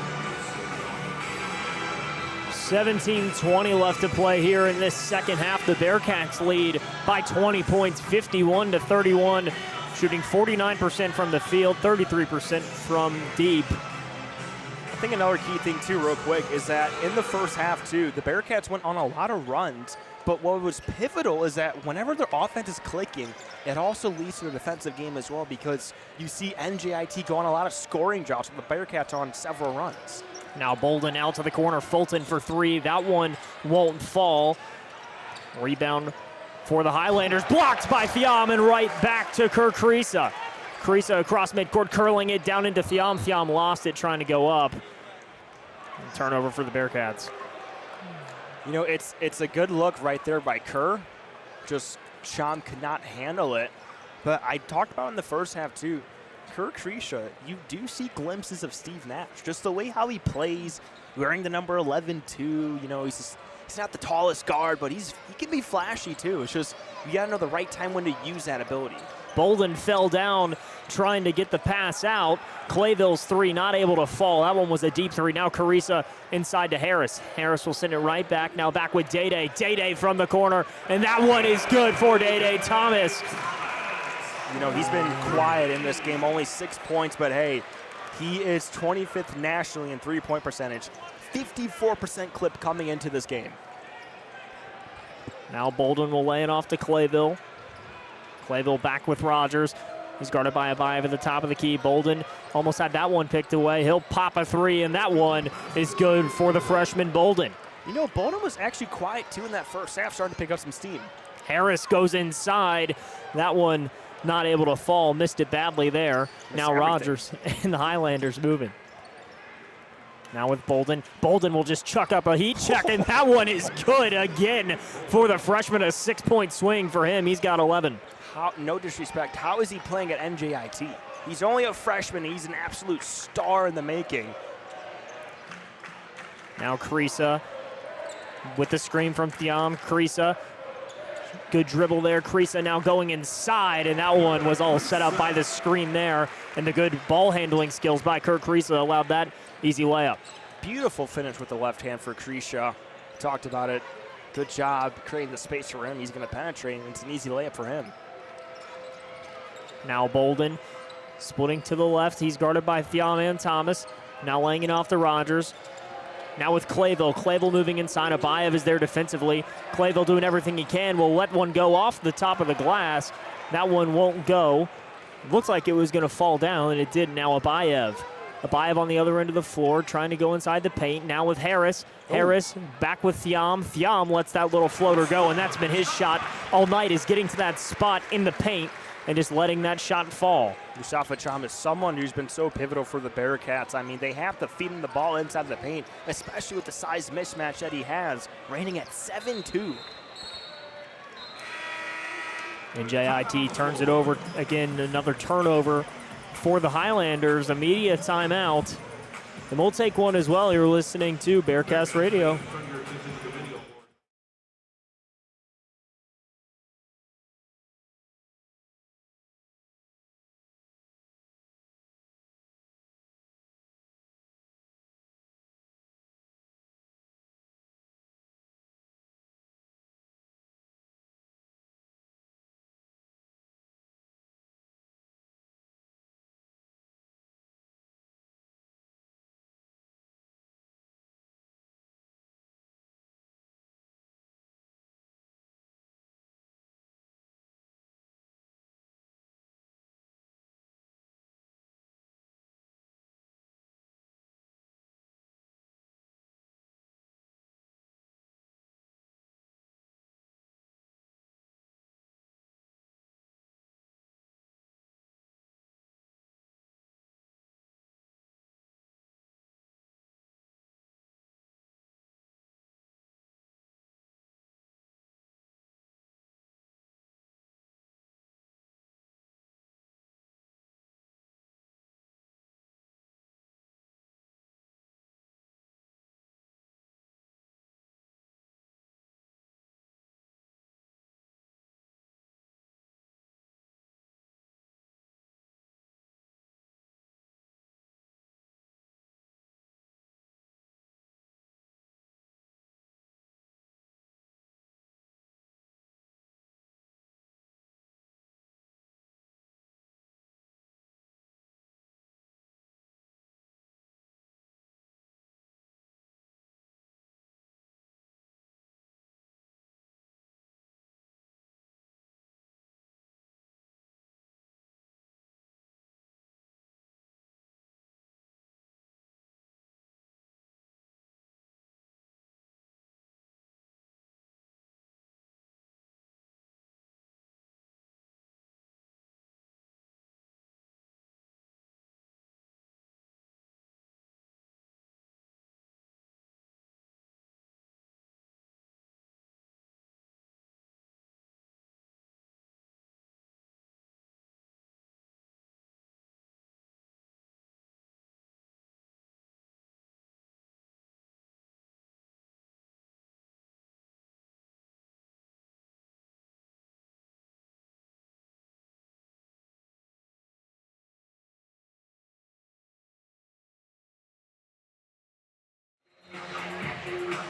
17:20 left to play here in this second half. The Bearcats lead by 20 points, 51-31, shooting 49% from the field, 33% from deep. I think another key thing too, real quick, is that in the first half too, the Bearcats went on a lot of runs, but what was pivotal is that whenever their offense is clicking, it also leads to the defensive game as well, because you see NJIT go on a lot of scoring droughts with the Bearcats on several runs. Now Bolden out to the corner, Fulton for three. That one won't fall. Rebound for the Highlanders, blocked by Thiam, and right back to Kriisa. Kriisa across midcourt, curling it down into Thiam. Thiam lost it trying to go up. And turnover for the Bearcats. You know, it's a good look right there by Kerr. Just Sham could not handle it. But I talked about in the first half too, Kriisa, you do see glimpses of Steve Nash. Just the way how he plays, wearing the number 11 too. You know, he's not the tallest guard, but he can be flashy too. It's just you gotta know the right time when to use that ability. Bolden fell down trying to get the pass out. Clayville's three not able to fall. That one was a deep three. Now Kriisa inside to Harris. Harris will send it right back. Now back with Day-Day. Day-Day from the corner, and that one is good for Day-Day. Thomas. You know, he's been quiet in this game, only 6 points, but hey, he is 25th nationally in three-point percentage. 54% clip coming into this game. Now Bolden will lay it off to Clayville. Clayville back with Rogers. He's guarded by Abayev at the top of the key. Bolden almost had that one picked away. He'll pop a three, and that one is good for the freshman Bolden. You know, Bolden was actually quiet too in that first half, starting to pick up some steam. Harris goes inside. That one not able to fall, missed it badly there. Now Rogers and the Highlanders moving. Now with Bolden. Bolden will just chuck up a heat check, and that one is good again for the freshman. A 6-point swing for him. He's got 11. No disrespect, how is he playing at NJIT? He's only a freshman. He's an absolute star in the making. Now Kriisa with the screen from Thiam. Kriisa. Good dribble there. Kriisa now going inside, and that one was all set up by the screen there. And the good ball handling skills by Kurt Kriisa allowed that easy layup. Beautiful finish with the left hand for Kriisa. Talked about it. Good job creating the space for him. He's going to penetrate, and it's an easy layup for him. Now Bolden splitting to the left. He's guarded by Thiam and Thomas. Now laying it off to Rogers. Now with Clayville. Clayville moving inside. Abayev is there defensively. Clayville doing everything he can. Will let one go off the top of the glass. That one won't go. Looks like it was going to fall down, and it did. Now Abayev. Abayev on the other end of the floor, trying to go inside the paint. Now with Harris. Harris back with Thiam. Thiam lets that little floater go, and that's been his shot all night, is getting to that spot in the paint and just letting that shot fall. Mustafa Cham is someone who's been so pivotal for the Bearcats. I mean, they have to feed him the ball inside the paint, especially with the size mismatch that he has, reigning at 7'2". NJIT turns it over again, another turnover for the Highlanders. Immediate timeout. And we'll take one as well. You're listening to Bearcats Radio.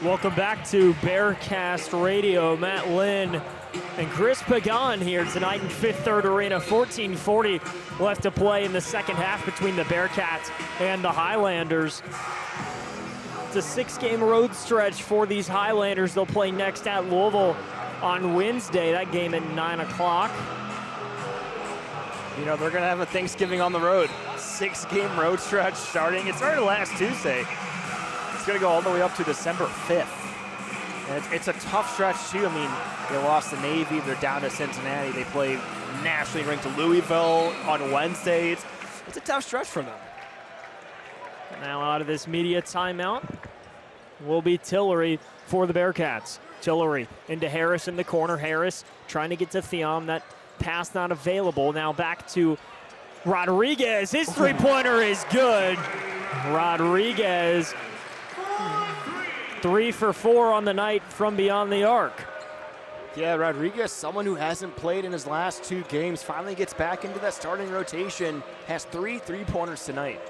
Welcome back to Bearcast Radio. Matt Lynn and Chris Pagan here tonight in Fifth Third Arena. 14:40 left to play in the second half between the Bearcats and the Highlanders. It's a 6-game road stretch for these Highlanders. They'll play next at Louisville on Wednesday. That game at 9 o'clock. You know, they're going to have a Thanksgiving on the road. 6-game road stretch starting. It started last Tuesday. It's going to go all the way up to December 5th. And it's a tough stretch, too. I mean, they lost to Navy. They're down to Cincinnati. They play nationally ranked Louisville on Wednesday. It's a tough stretch for them. Now out of this media timeout will be Tillery for the Bearcats. Tillery into Harris in the corner. Harris trying to get to Theom. That pass not available. Now back to Rodriguez. His three-pointer is good. Rodriguez, 3 for 4 on the night from beyond the arc. Yeah, Rodriguez, someone who hasn't played in his last 2 games, finally gets back into that starting rotation, has 3 3-pointers tonight.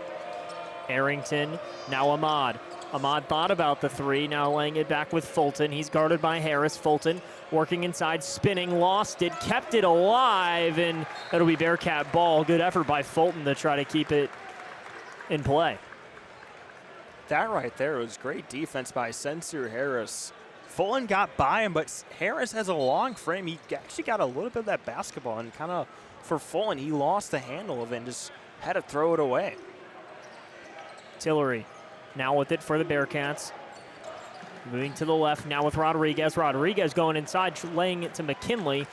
Arrington, now Ahmad. Ahmad thought about the 3, now laying it back with Fulton. He's guarded by Harris. Fulton working inside, spinning, lost it, kept it alive, and that'll be Bearcat ball. Good effort by Fulton to try to keep it in play. That right there was great defense by Sensor Harris. Fulton got by him, but Harris has a long frame. He actually got a little bit of that basketball, and kind of for Fulton, he lost the handle of it and just had to throw it away. Tillery now with it for the Bearcats. Moving to the left now with Rodriguez. Rodriguez going inside, laying it to McKinley.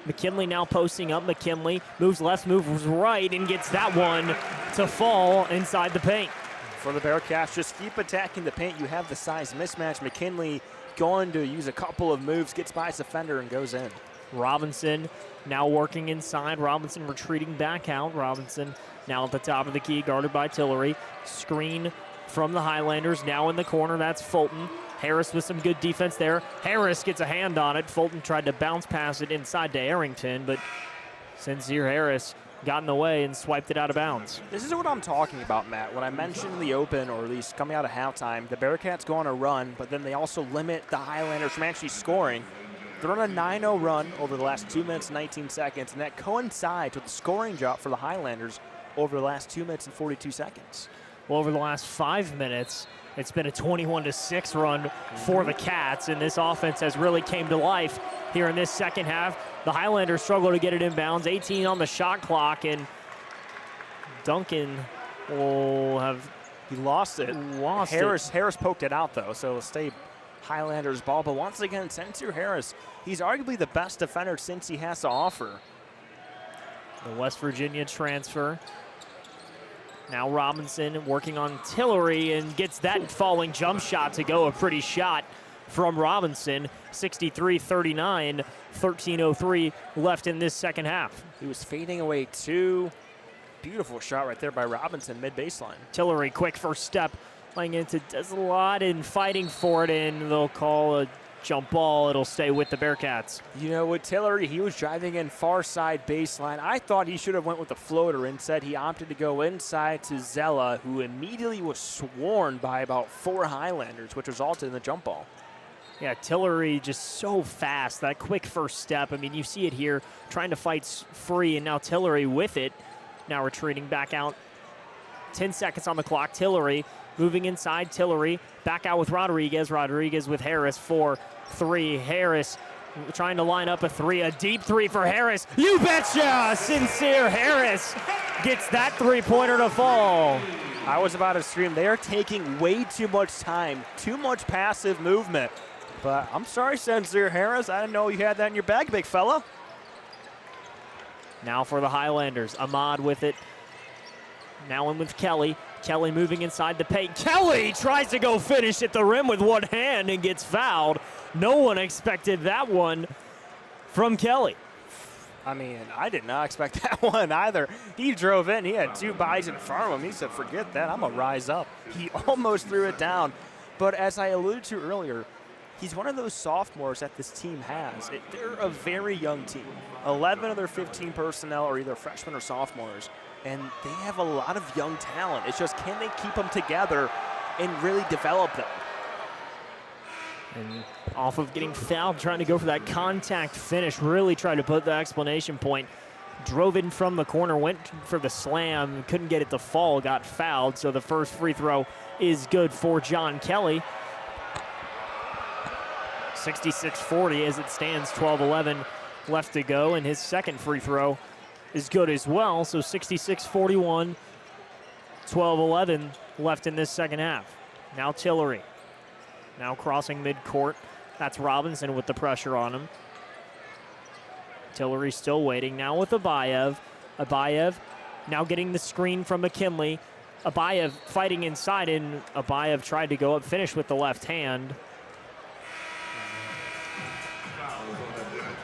McKinley now posting up. McKinley moves left, moves right, and gets that one to fall inside the paint. For the Bearcats, just keep attacking the paint. You have the size mismatch. McKinley going to use a couple of moves, gets by his defender, and goes in. Robinson now working inside. Robinson retreating back out. Robinson now at the top of the key, guarded by Tillery. Screen from the Highlanders, now in the corner. That's Fulton. Harris with some good defense there. Harris gets a hand on it. Fulton tried to bounce pass it inside to Arrington, but Sincere Harris got in the way and swiped it out of bounds. This is what I'm talking about, Matt. When I mentioned in the open, or at least coming out of halftime, the Bearcats go on a run, but then they also limit the Highlanders from actually scoring. They're on a 9-0 run over the last 2 minutes and 19 seconds, and that coincides with the scoring drop for the Highlanders over the last 2 minutes and 42 seconds. Well, over the last 5 minutes, it's been a 21-6 run for the Cats, and this offense has really came to life here in this second half. The Highlanders struggle to get it inbounds, 18 on the shot clock, and Duncan will have... He lost it. Harris poked it out, though, so it'll stay Highlanders ball. But once again, Sensor Harris, he's arguably the best defender since he has to offer. The West Virginia transfer. Now Robinson working on Tillery and gets that falling jump shot to go. A pretty shot from Robinson. 63-39, 13:03 left in this second half. He was fading away too. Beautiful shot right there by Robinson, mid-baseline. Tillery, quick first step, laying into Desolate and fighting for it, and they'll call a jump ball. It'll stay with the Bearcats. You know, with Tillery, he was driving in far side baseline. I thought he should have went with the floater. Instead, he opted to go inside to Zella, who immediately was swarmed by about 4 Highlanders, which resulted in the jump ball. Yeah, Tillery just so fast. That quick first step. I mean, you see it here, trying to fight free, and now Tillery with it. Now retreating back out. 10 seconds on the clock. Tillery moving inside. Tillery back out with Rodriguez. Rodriguez with Harris for 3. Harris trying to line up a 3. A deep 3 for Harris. You betcha! Sincere Harris gets that 3-pointer to fall. I was about to scream. They are taking way too much time. Too much passive movement. But I'm sorry, Sincere Harris. I didn't know you had that in your bag, big fella. Now for the Highlanders. Ahmad with it. Now in with Kelly. Kelly moving inside the paint. Kelly tries to go finish at the rim with one hand and gets fouled. No one expected that one from Kelly. I mean, I did not expect that one either. He drove in. He had 2 bodies in front of him. He said, forget that. I'm going to rise up. He almost threw it down. But as I alluded to earlier, he's one of those sophomores that this team has. They're a very young team. 11 of their 15 personnel are either freshmen or sophomores, and they have a lot of young talent. It's just, can they keep them together and really develop them? And off of getting fouled, trying to go for that contact finish, really tried to put the exclamation point. Drove in from the corner, went for the slam, couldn't get it to fall, got fouled. So the first free throw is good for John Kelly. 66-40 as it stands, 12-11 left to go. And his second free throw is good as well. So 66-41, 12-11 left in this second half. Now Tillery. Now crossing midcourt. That's Robinson with the pressure on him. Tillery still waiting. Now with Abayev. Abayev now getting the screen from McKinley. Abayev fighting inside, and Abayev tried to go up, finish with the left hand.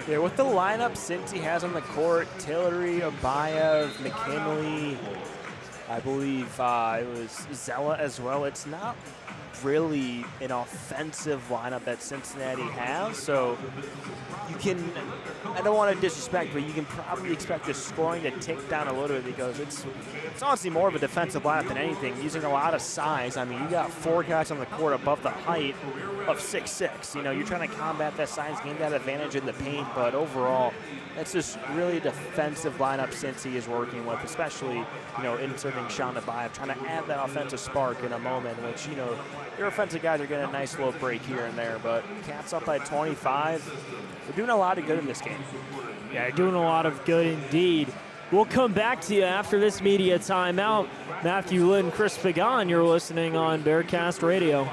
Yeah, with the lineup since he has on the court, Tillery, Abayev, McKinley, I believe it was Zella as well. It's not really an offensive lineup that Cincinnati has, so you can, I don't want to disrespect, but you can probably expect the scoring to tick down a little bit because it's honestly more of a defensive lineup than anything, using a lot of size. I mean, you got 4 guys on the court above the height of 6'6". You know, you're trying to combat that size, gain that advantage in the paint, but overall, it's just really a defensive lineup since he is working with, especially, you know, inserting Sean Abayev, trying to add that offensive spark in a moment, which, you know, your offensive guys are getting a nice little break here and there, but Cats up by 25. They're doing a lot of good in this game. Yeah, doing a lot of good indeed. We'll come back to you after this media timeout. Matthew, Lynn, Chris Pagan, you're listening on Bearcast Radio.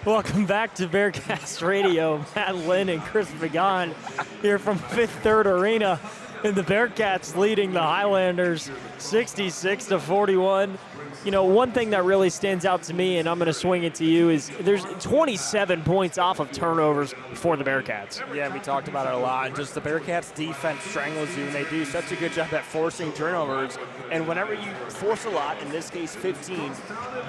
Welcome back to Bearcast Radio. Matt Lynn and Chris Pagan here from Fifth Third Arena, and the Bearcats leading the Highlanders 66-41. You know, one thing that really stands out to me, and I'm going to swing it to you, is there's 27 points off of turnovers for the Bearcats. Yeah, we talked about it a lot. And just the Bearcats' defense strangles you, and they do such a good job at forcing turnovers. And whenever you force a lot, in this case 15,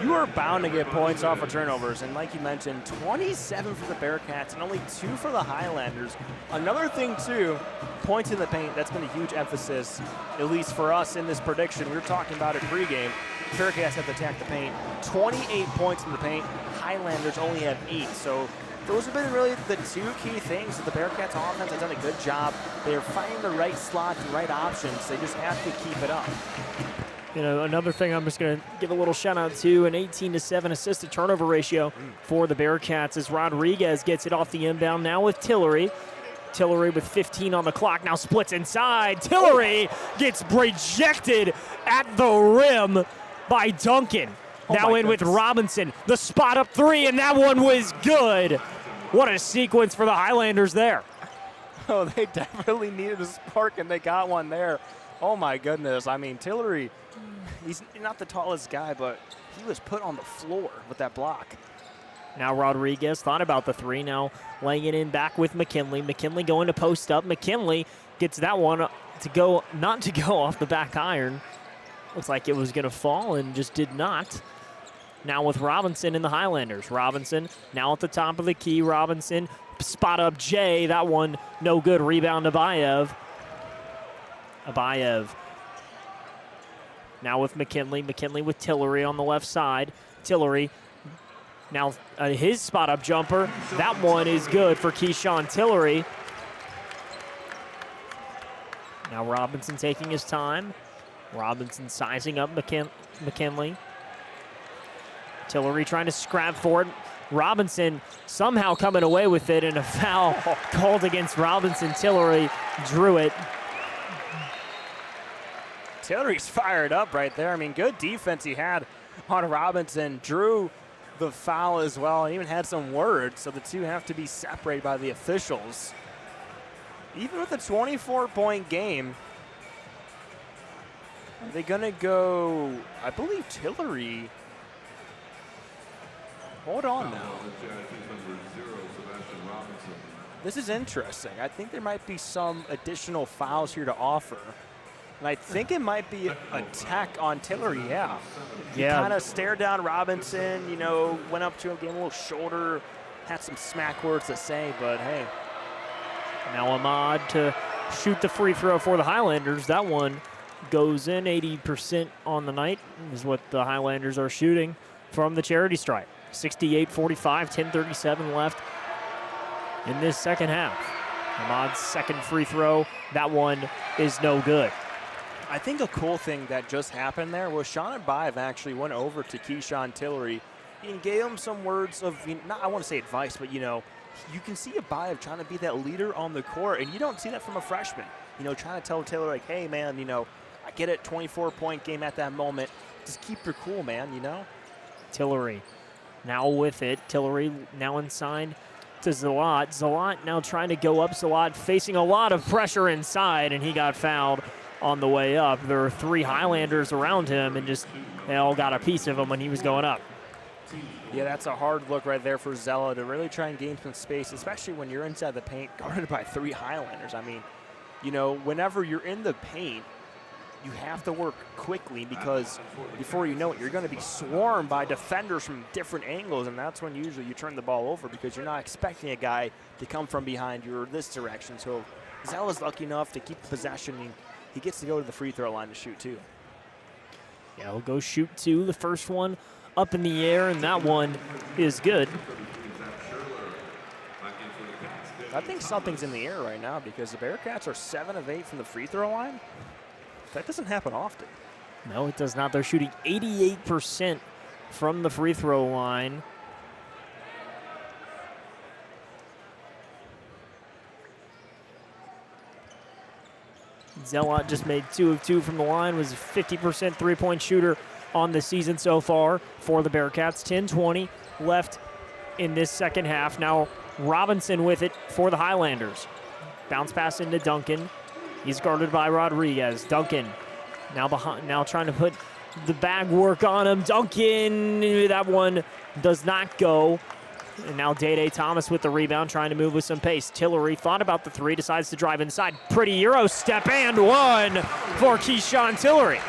you are bound to get points off of turnovers. And like you mentioned, 27 for the Bearcats and only 2 for the Highlanders. Another thing, too, points in the paint. That's been a huge emphasis, at least for us in this prediction. We were talking about it pregame. Bearcats have to attack the paint. 28 points in the paint. Highlanders only have 8. So those have been really the 2 key things that the Bearcats offense has done a good job. They're finding the right slots and right options. They just have to keep it up. You know, another thing I'm just going to give a little shout out to, an 18-7 assist to turnover ratio for the Bearcats as Rodriguez gets it off the inbound now with Tillery. Tillery with 15 on the clock, now splits inside. Tillery gets rejected at the rim by Duncan. Now in with Robinson, the spot up 3, and that one was good. What a sequence for the Highlanders there. Oh, they definitely needed a spark, and they got one there. Oh my goodness, I mean, Tillery, he's not the tallest guy, but he was put on the floor with that block. Now Rodriguez thought about the 3, now laying it in back with McKinley. McKinley going to post up. McKinley gets that one to go, not to go off the back iron. Looks like it was going to fall and just did not. Now with Robinson and the Highlanders. Robinson now at the top of the key. Robinson spot up Jay. That one no good. Rebound to Abayev. Abayev Now with McKinley. McKinley with Tillery on the left side. Tillery now his spot-up jumper. That one is good for Keyshawn Tillery. Now Robinson taking his time. Robinson sizing up McKinley. Tillery trying to scrap for it. Robinson somehow coming away with it, and a foul called against Robinson. Tillery drew it. Tillery's fired up right there. I mean, good defense he had on Robinson. Drew the foul as well, and even had some words, so the two have to be separated by the officials. Even with a 24-point game, are they gonna go, I believe Tillery. Hold on now. This is interesting. I think there might be some additional fouls here to offer. And I think it might be a tech on Tillery, yeah. He kind of stared down Robinson, you know, went up to him, gave him a little shoulder, had some smack words to say, but hey. Now Ahmad to shoot the free throw for the Highlanders. That one goes in. 80% on the night is what the Highlanders are shooting from the charity stripe. 68-45, 10:37 left in this second half. Ahmad's second free throw, that one is no good. I think a cool thing that just happened there was Sean Abayev actually went over to Keyshawn Tillery and gave him some words of, not I want to say advice, but, you know, you can see Abayev trying to be that leader on the court, and you don't see that from a freshman. You know, trying to tell Tillery, like, hey, man, you know, I get it, 24-point game at that moment. Just keep your cool, man, you know? Tillery now with it. Tillery now inside to Zalat. Zalat now trying to go up. Zalat facing a lot of pressure inside, and he got fouled on the way up. There were three Highlanders around him, and just they all got a piece of him when he was going up. Yeah, that's a hard look right there for Zella to really try and gain some space, especially when you're inside the paint guarded by three Highlanders. I mean, you know, whenever you're in the paint, you have to work quickly because before you know it, you're going to be swarmed by defenders from different angles, and that's when usually you turn the ball over because you're not expecting a guy to come from behind you or this direction. So Zella's lucky enough to keep possession. He gets to go to the free throw line to shoot two. Yeah, he'll go shoot two. The first one up in the air, and that one is good. I think something's in the air right now because the Bearcats are 7 of 8 from the free throw line. That doesn't happen often. No, it does not. They're shooting 88% from the free throw line. Zelat just made 2 of 2 from the line, was a 50% three-point shooter on the season so far for the Bearcats. 10:20 left in this second half. Now Robinson with it for the Highlanders. Bounce pass into Duncan. He's guarded by Rodriguez. Duncan now behind, now trying to put the bag work on him. Duncan, that one does not go. And now Day Thomas with the rebound, trying to move with some pace. Tillery thought about the three, decides to drive inside. Pretty Euro step and one for Keyshawn Tillery.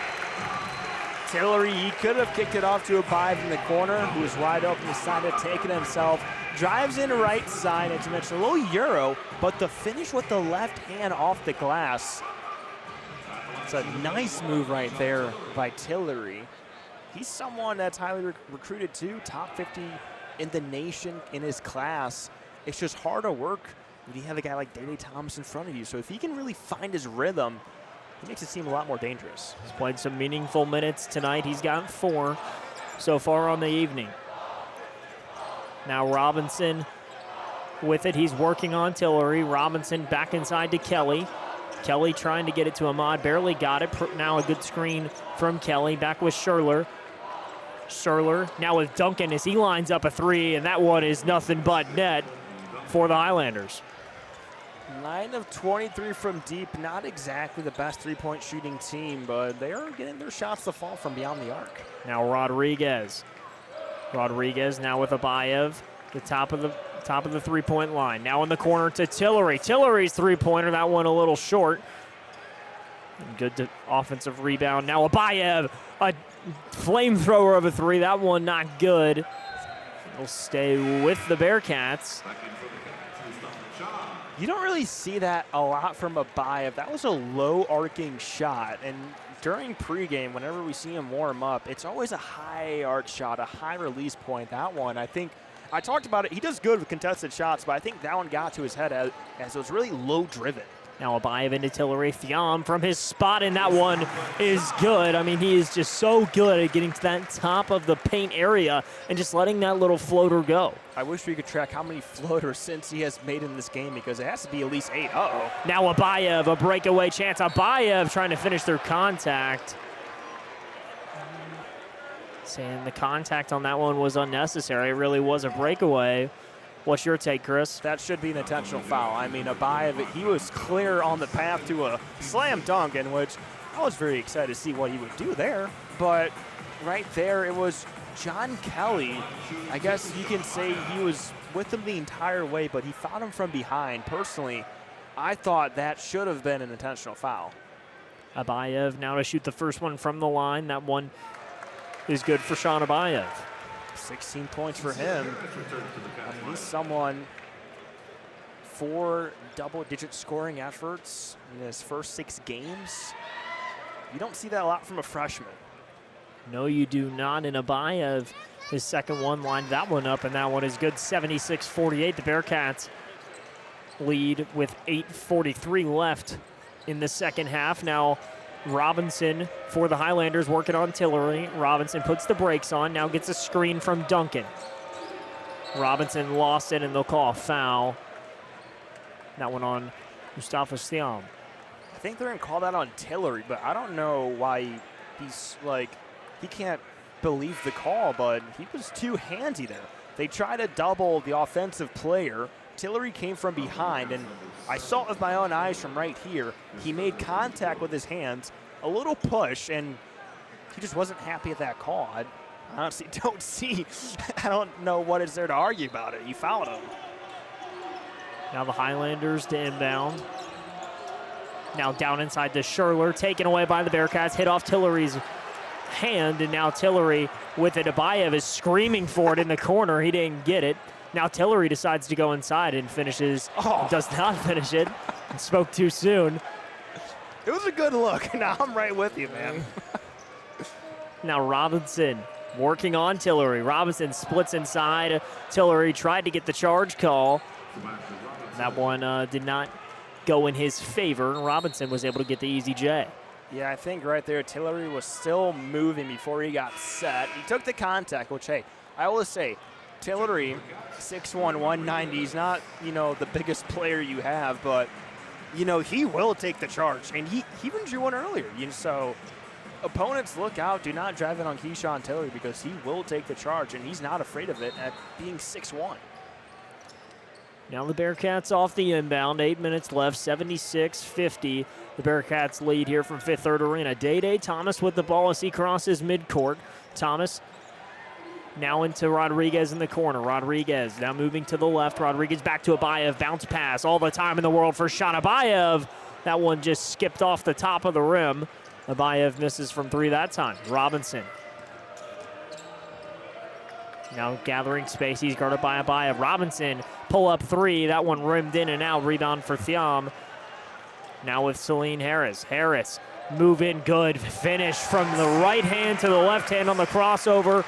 Tillery, he could have kicked it off to Abayev in the corner, who was wide open, decided to take it himself. Drives in right side, as you mentioned, a little Euro, but the finish with the left hand off the glass. It's a nice move right there by Tillery. He's someone that's highly recruited too, top 50 in the nation in his class. It's just harder work when you have a guy like Day Thomas in front of you. So if he can really find his rhythm, it makes it seem a lot more dangerous. He's played some meaningful minutes tonight. He's got 4 so far on the evening. Now Robinson with it. He's working on Tillery. Robinson back inside to Kelly. Kelly trying to get it to Ahmad. Barely got it. Now a good screen from Kelly. Back with Scherler. Scherler now with Duncan as he lines up a three, and that one is nothing but net for the Highlanders. 9 of 23 from deep. Not exactly the best three-point shooting team, but they are getting their shots to fall from beyond the arc. Now Rodriguez. Rodriguez now with Abayev, the top of the three-point line. Now in the corner to Tillery. Tillery's three-pointer, that one a little short. And good offensive rebound. Now Abayev, a flamethrower of a three. That one not good. He'll stay with the Bearcats. You don't really see that a lot from Abayev. That was a low arcing shot, and during pregame, whenever we see him warm up, it's always a high arc shot, a high release point. That one, I think, I talked about it. He does good with contested shots, but I think that one got to his head as it was really low driven. Now Abayev into Tillery. Thiam from his spot, and that one is good. I mean, he is just so good at getting to that top of the paint area and just letting that little floater go. I wish we could track how many floaters Cincy has made in this game, because it has to be at least 8. Uh-oh. Now Abayev, a breakaway chance. Abayev trying to finish through contact. Saying the contact on that one was unnecessary. It really was a breakaway. What's your take, Chris? That should be an intentional foul. I mean, Abayev, he was clear on the path to a slam dunk, in which I was very excited to see what he would do there. But right there, it was John Kelly. I guess you can say he was with him the entire way, but he fouled him from behind. Personally, I thought that should have been an intentional foul. Abayev now to shoot the first one from the line. That one is good for Sean Abayev. 16 points for him. I mean, he's someone, 4 double-digit scoring efforts in his first 6 games. You don't see that a lot from a freshman. No, you do not. And Abayev, his second one, lined that one up, and that one is good. 76-48. The Bearcats lead with 8:43 left in the second half. Now Robinson for the Highlanders working on Tillery. Robinson puts the brakes on, now gets a screen from Duncan. Robinson lost it, and they'll call a foul. That one on Mustafa Thiam. I think they're going to call that on Tillery, but I don't know why he's like, he can't believe the call, but he was too handy there. They try to double the offensive player. Tillery came from behind, and I saw it with my own eyes from right here. He made contact with his hands, a little push, and he just wasn't happy at that call. I honestly don't see, I don't know what is there to argue about it. He fouled him. Now the Highlanders to inbound. Now down inside to Scherler, taken away by the Bearcats, hit off Tillery's hand, and now Tillery with it. Abayev is screaming for it in the corner. He didn't get it. Now Tillery decides to go inside and finishes, does not finish it, and spoke too soon. It was a good look. Now I'm right with you, man. Now Robinson working on Tillery. Robinson splits inside. Tillery tried to get the charge call. That one did not go in his favor. Robinson was able to get the easy J. Yeah, I think right there Tillery was still moving before he got set. He took the contact, which, hey, I always say, Tillery, 6'1", 190. He's not, the biggest player you have, but, he will take the charge. And he even drew one earlier. So opponents, look out. Do not drive it on Keyshawn Tillery, because he will take the charge, and he's not afraid of it at being 6'1". Now the Bearcats off the inbound. 8 minutes left, 76-50. The Bearcats lead here from Fifth Third Arena. Day Thomas with the ball as he crosses midcourt. Thomas now into Rodriguez in the corner. Rodriguez now moving to the left. Rodriguez back to Abayev. Bounce pass all the time in the world for Sean Abayev. That one just skipped off the top of the rim. Abayev misses from 3 that time. Robinson now gathering space. He's guarded by Abayev. Robinson, pull up 3. That one rimmed in and out. Rebound for Thiam. Now with Celine Harris. Harris, move in good. Finish from the right hand to the left hand on the crossover.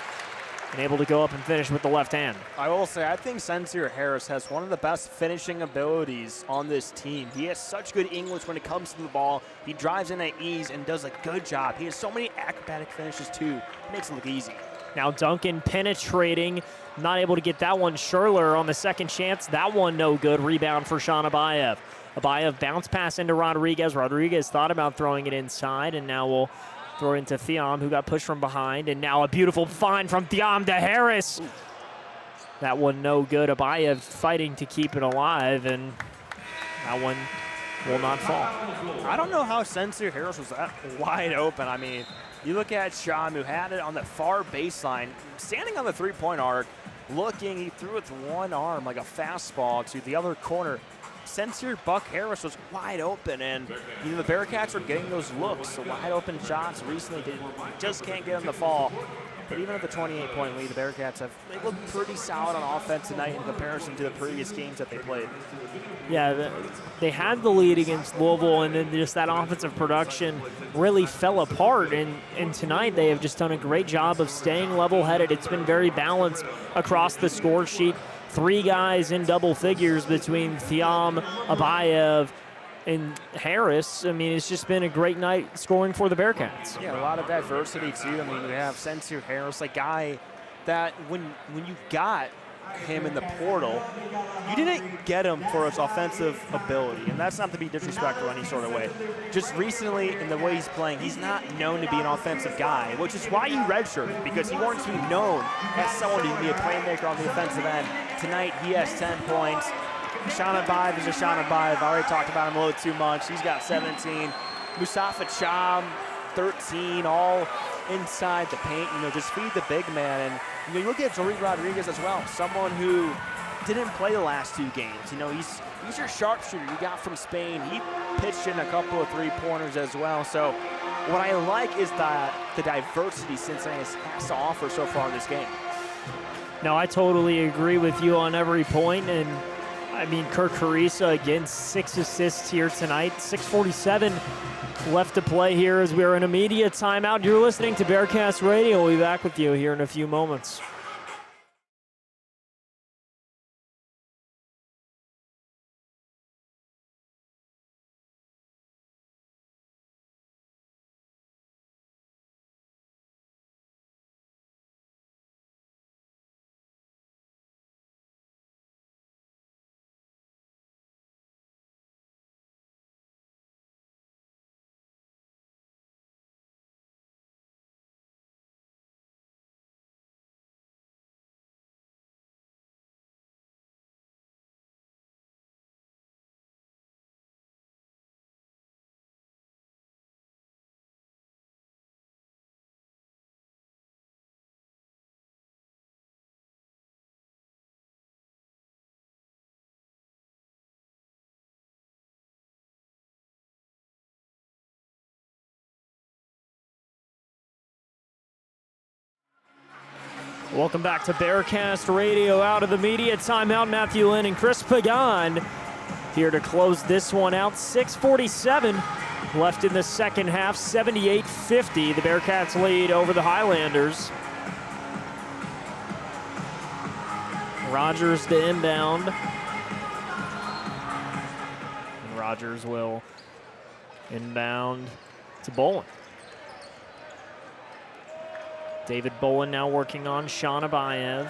And able to go up and finish with the left hand. I will say, I think Sencire Harris has one of the best finishing abilities on this team. He has such good English when it comes to the ball. He drives in at ease and does a good job. He has so many acrobatic finishes too. It makes it look easy. Now Duncan penetrating, not able to get that one. Scherler on the second chance. That one no good. Rebound for Sean Abayev. Abayev bounce pass into Rodriguez. Rodriguez thought about throwing it inside, and now will throw it into Thiam, who got pushed from behind. And now a beautiful find from Thiam to Harris. Ooh. That one no good. Abayev fighting to keep it alive, and that one will not fall. I don't know how Sencire Harris was that wide open. I mean, you look at Sham, who had it on the far baseline, standing on the three-point arc, looking, he threw it with one arm like a fastball to the other corner. Sencire Buck Harris was wide open, and the Bearcats are getting those looks, the wide open shots recently. Just can't get them to fall. But even at the 28-point lead, the Bearcats they looked pretty solid on offense tonight in comparison to the previous games that they played. Yeah, they had the lead against Louisville, and then just that offensive production really fell apart. And tonight they have just done a great job of staying level-headed. It's been very balanced across the score sheet. 3 guys in double figures between Thiam, Abayev, and Harris. I mean, it's just been a great night scoring for the Bearcats. Yeah, a lot of diversity, too. I mean, we have Sensu Harris, a guy that when you got him in the portal, you didn't get him for his offensive ability, and that's not to be disrespectful in any sort of way. Just recently, in the way he's playing, he's not known to be an offensive guy, which is why he redshirted, because he wanted to be known as someone who can be a playmaker on the offensive end. Tonight, he has 10 points. Sean Abayev is a Sean Abayev. I already talked about him a little too much. He's got 17. Mustafa Cham, 13, all inside the paint. Just feed the big man. And you look at Jordy Rodriguez as well, someone who didn't play the last 2 games. He's your sharpshooter you got from Spain. He pitched in a couple of 3-pointers as well. So what I like is the diversity Cincinnati has to offer so far in this game. No, I totally agree with you on every point. And I mean, Kirk Carissa, again, 6 assists here tonight. 6:47 left to play here as we're in a media timeout. You're listening to Bearcast Radio. We'll be back with you here in a few moments. Welcome back to Bearcast Radio. Out of the media timeout, Matthew Lynn and Chris Pagan here to close this one out. 6:47 left in the second half, 78-50. The Bearcats lead over the Highlanders. Rogers to inbound. And Rogers will inbound to Bolin. David Bolin now working on Sean Abayev.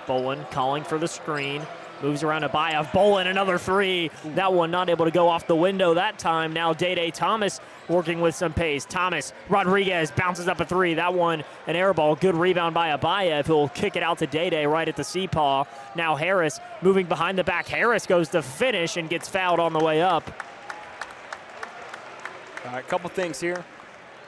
Bolin calling for the screen. Moves around Abayev. Bolin, another 3. That one not able to go off the window that time. Now Day Thomas working with some pace. Thomas, Rodriguez bounces up a 3. That one an air ball. Good rebound by Abayev, who'll kick it out to Day right at the C-paw. Now Harris moving behind the back. Harris goes to finish and gets fouled on the way up. All right, a couple things here.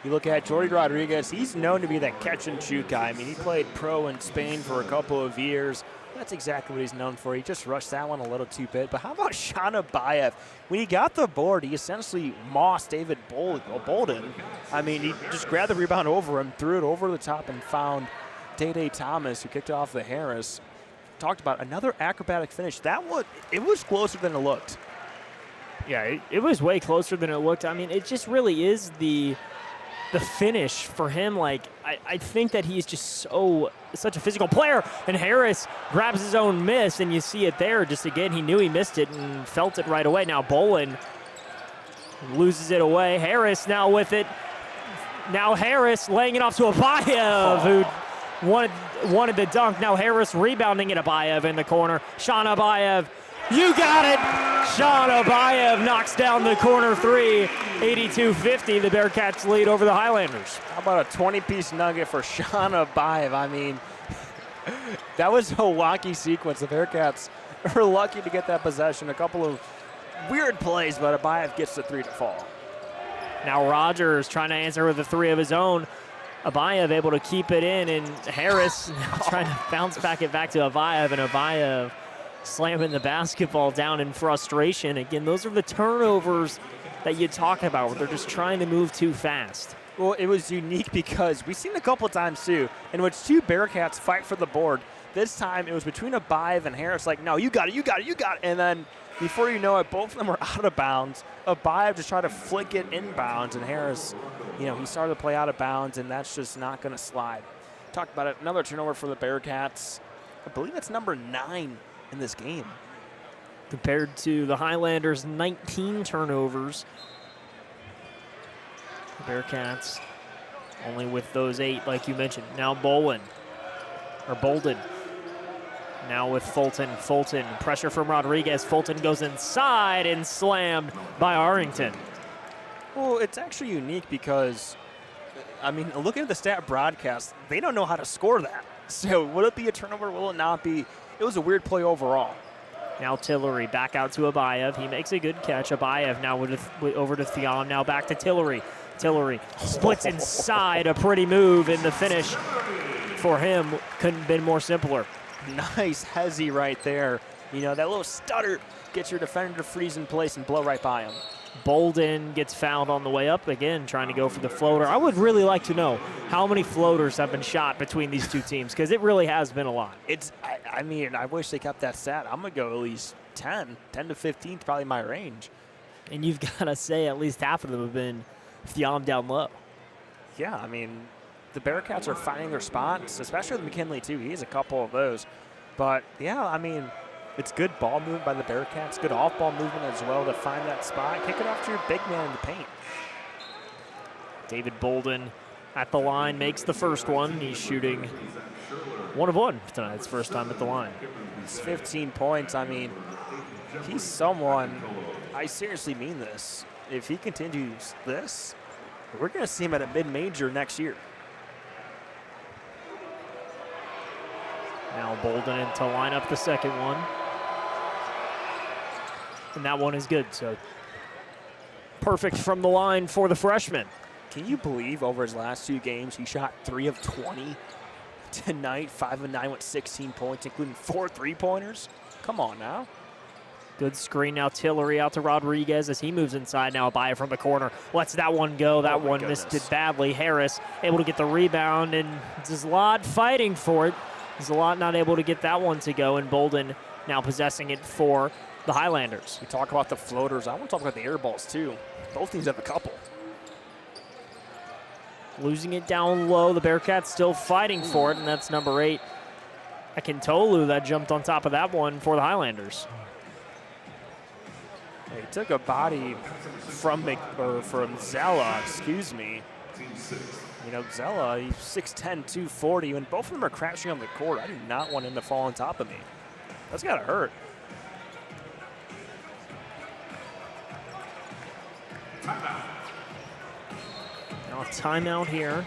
You look at Jordy Rodriguez, he's known to be that catch-and-shoot guy. I mean, he played pro in Spain for a couple of years. That's exactly what he's known for. He just rushed that one a little too bit. But how about Sean Abayev? When he got the board, he essentially mossed David Bolden. I mean, he just grabbed the rebound over him, threw it over the top, and found Day Thomas, who kicked it off the Harris. Talked about another acrobatic finish. It was closer than it looked. Yeah, it was way closer than it looked. I mean, it just really is the finish for him. Like, I think that he's just such a physical player, and Harris grabs his own miss, and you see it there. Just again, he knew he missed it and felt it right away. Now Bolin loses it away. Harris now with it. Now Harris laying it off to Abayev, who wanted the dunk. Now Harris rebounding it. Abayev in the corner. Sean Abayev, you got it! Sean Abayev knocks down the corner 3, 82-50. The Bearcats lead over the Highlanders. How about a 20-piece nugget for Sean Abayev? I mean, that was a wacky sequence. The Bearcats are lucky to get that possession. A couple of weird plays, but Abayev gets the 3 to fall. Now Rogers trying to answer with a 3 of his own. Abayev able to keep it in, and Harris trying to bounce it back to Abayev, and Abayev slamming the basketball down in frustration. Again, those are the turnovers that you talk about, where they're just trying to move too fast. Well, it was unique because we've seen a couple times too, in which two Bearcats fight for the board. This time it was between Abayev and Harris, like, no, you got it, you got it, you got it. And then before you know it, both of them were out of bounds. Abayev just tried to flick it inbounds, and Harris, you know, he started to play out of bounds, and that's just not going to slide. Talked about it, another turnover for the Bearcats. I believe that's number 9 in this game. Compared to the Highlanders, 19 turnovers. The Bearcats only with those 8, like you mentioned. Now Bolden. Now with Fulton. Fulton, pressure from Rodriguez. Fulton goes inside and slammed by Arrington. Well, it's actually unique because, I mean, looking at the stat broadcast, they don't know how to score that. So will it be a turnover? Will it not be? It was a weird play overall. Now Tillery back out to Abayev. He makes a good catch. Abayev now over to Thiam. Now back to Tillery. Tillery splits inside. A pretty move, and the finish for him couldn't have been more simpler. Nice hezzy right there. You know, that little stutter gets your defender to freeze in place and blow right by him. Bolden gets fouled on the way up again, trying to go for the floater. I would really like to know how many floaters have been shot between these two teams, because it really has been a lot. I mean, I wish they kept that stat. I'm going to go at least 10 to 15 is probably my range. And you've got to say at least half of them have been Thiam down low. Yeah, I mean, the Bearcats are finding their spots, especially with McKinley, too. He has a couple of those. But, yeah, I mean, it's good ball movement by the Bearcats, good off-ball movement as well to find that spot. Kick it off to your big man in the paint. David Bolden at the line makes the first one. He's shooting 1 of 1 tonight. It's first time at the line. It's 15 points. I mean, he's someone, I seriously mean this. If he continues this, we're going to see him at a mid-major next year. Now Bolden in to line up the second one. And that one is good, so perfect from the line for the freshman. Can you believe over his last 2 games he shot 3 of 20? Tonight, 5 of 9 with 16 points, including 4 3-pointers. Come on now. Good screen now. Tillery out to Rodriguez as he moves inside. Now Abayev from the corner. Lets that one go. That one missed it badly. Harris able to get the rebound, and Zlot fighting for it. Zlot not able to get that one to go, and Bolden now possessing it for the Highlanders. We talk about the floaters. I want to talk about the air balls, too. Both teams have a couple. Losing it down low. The Bearcats still fighting for it, and that's number 8. Akintolu that jumped on top of that one for the Highlanders. He took a body from Zella, excuse me. You know, Zella, he's 6'10", 240, and both of them are crashing on the court. I do not want him to fall on top of me. That's got to hurt. Now a timeout here.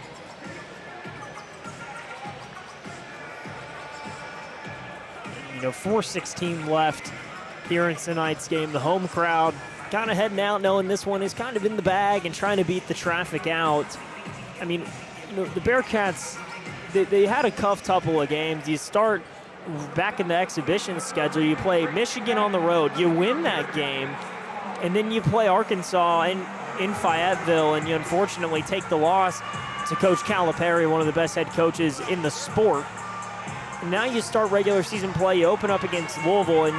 You know, 4:16 left here in tonight's game. The home crowd kind of heading out, knowing this one is kind of in the bag and trying to beat the traffic out. I mean, you know, the Bearcats, they had a couple of games. You start back in the exhibition schedule, you play Michigan on the road, you win that game, and then you play Arkansas in Fayetteville, and you unfortunately take the loss to Coach Calipari, one of the best head coaches in the sport. And now you start regular season play, you open up against Louisville, and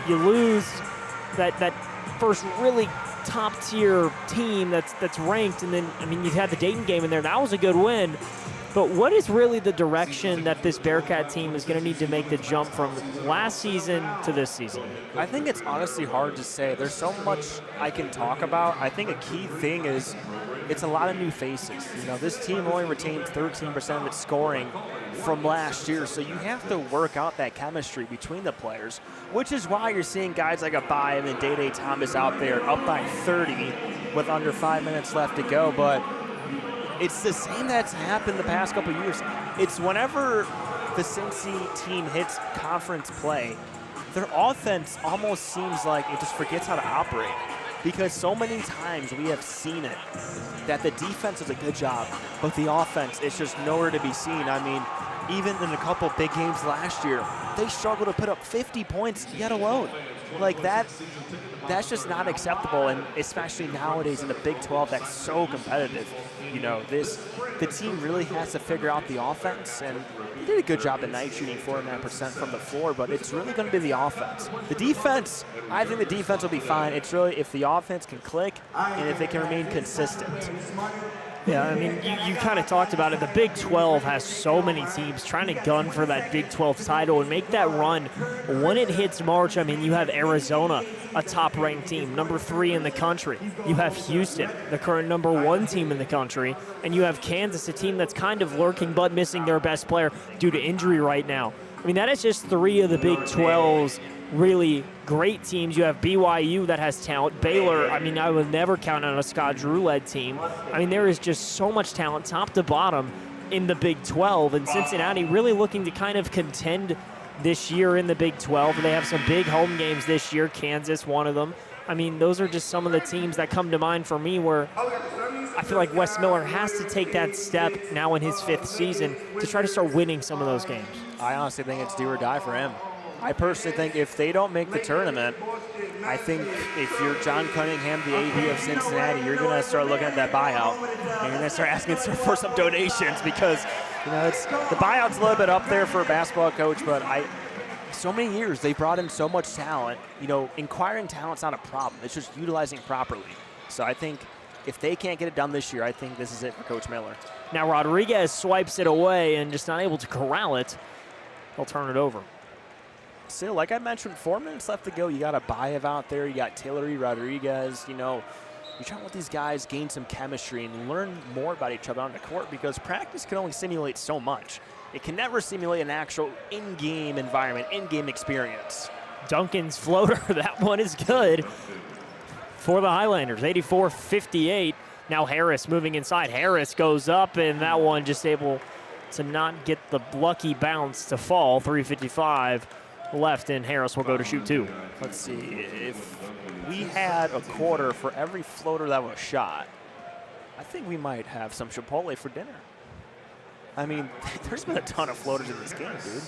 you lose that first really top-tier team that's ranked, and then, I mean, you've had the Dayton game in there. That was a good win. But what is really the direction that this Bearcat team is going to need to make the jump from last season to this season? I think it's honestly hard to say. There's so much I can talk about. I think a key thing is it's a lot of new faces. You know, this team only retained 13% of its scoring from last year, so you have to work out that chemistry between the players, which is why you're seeing guys like Abayev and Day Thomas out there up by 30 with under 5 minutes left to go. But it's the same that's happened the past couple of years. It's whenever the Cincy team hits conference play, their offense almost seems like it just forgets how to operate, because so many times we have seen it that the defense does a good job, but the offense is just nowhere to be seen. I mean, even in a couple big games last year, they struggled to put up 50 points yet alone. like that's just not acceptable, and especially nowadays in the Big 12 that's so competitive. You know, the team really has to figure out the offense, and they did a good job tonight shooting 49% from the floor, but it's really going to be the offense. The defense, I think the defense will be fine. It's really if the offense can click and if it can remain consistent. Yeah, I mean, you kind of talked about it. The Big 12 has so many teams trying to gun for that Big 12 title and make that run. When it hits March, I mean, you have Arizona, a top-ranked team, number 3 in the country. You have Houston, the current number 1 team in the country. And you have Kansas, a team that's kind of lurking but missing their best player due to injury right now. I mean, that is just 3 of the Big 12's really great teams. You have BYU that has talent. Baylor, I mean, I would never count on a Scott Drew-led team. I mean, there is just so much talent top to bottom in the Big 12, and Cincinnati really looking to kind of contend this year in the Big 12. They have some big home games this year, Kansas, one of them. I mean, those are just some of the teams that come to mind for me where I feel like Wes Miller has to take that step now in his 5th season to try to start winning some of those games. I honestly think it's do or die for him. I personally think if they don't make the tournament, I think if you're John Cunningham, the AD of Cincinnati, you're going to start looking at that buyout, and you're going to start asking for some donations because, you know, the buyout's a little bit up there for a basketball coach, but so many years they brought in so much talent. You know, acquiring talent's not a problem. It's just utilizing it properly. So I think if they can't get it done this year, I think this is it for Coach Miller. Now Rodriguez swipes it away and just not able to corral it. He'll turn it over. Still, like I mentioned, 4 minutes left to go. You got Abayev out there. You got Tillery, Rodriguez. You know, you're trying to let these guys gain some chemistry and learn more about each other on the court because practice can only simulate so much. It can never simulate an actual in-game environment, in-game experience. Duncan's floater, that one is good for the Highlanders, 84-58. Now Harris moving inside. Harris goes up, and that one just able to not get the lucky bounce to fall. 3:55 left, and Harris will go to shoot 2. Let's see, if we had a quarter for every floater that was shot, I think we might have some Chipotle for dinner. I mean, there's been a ton of floaters in this game, dude.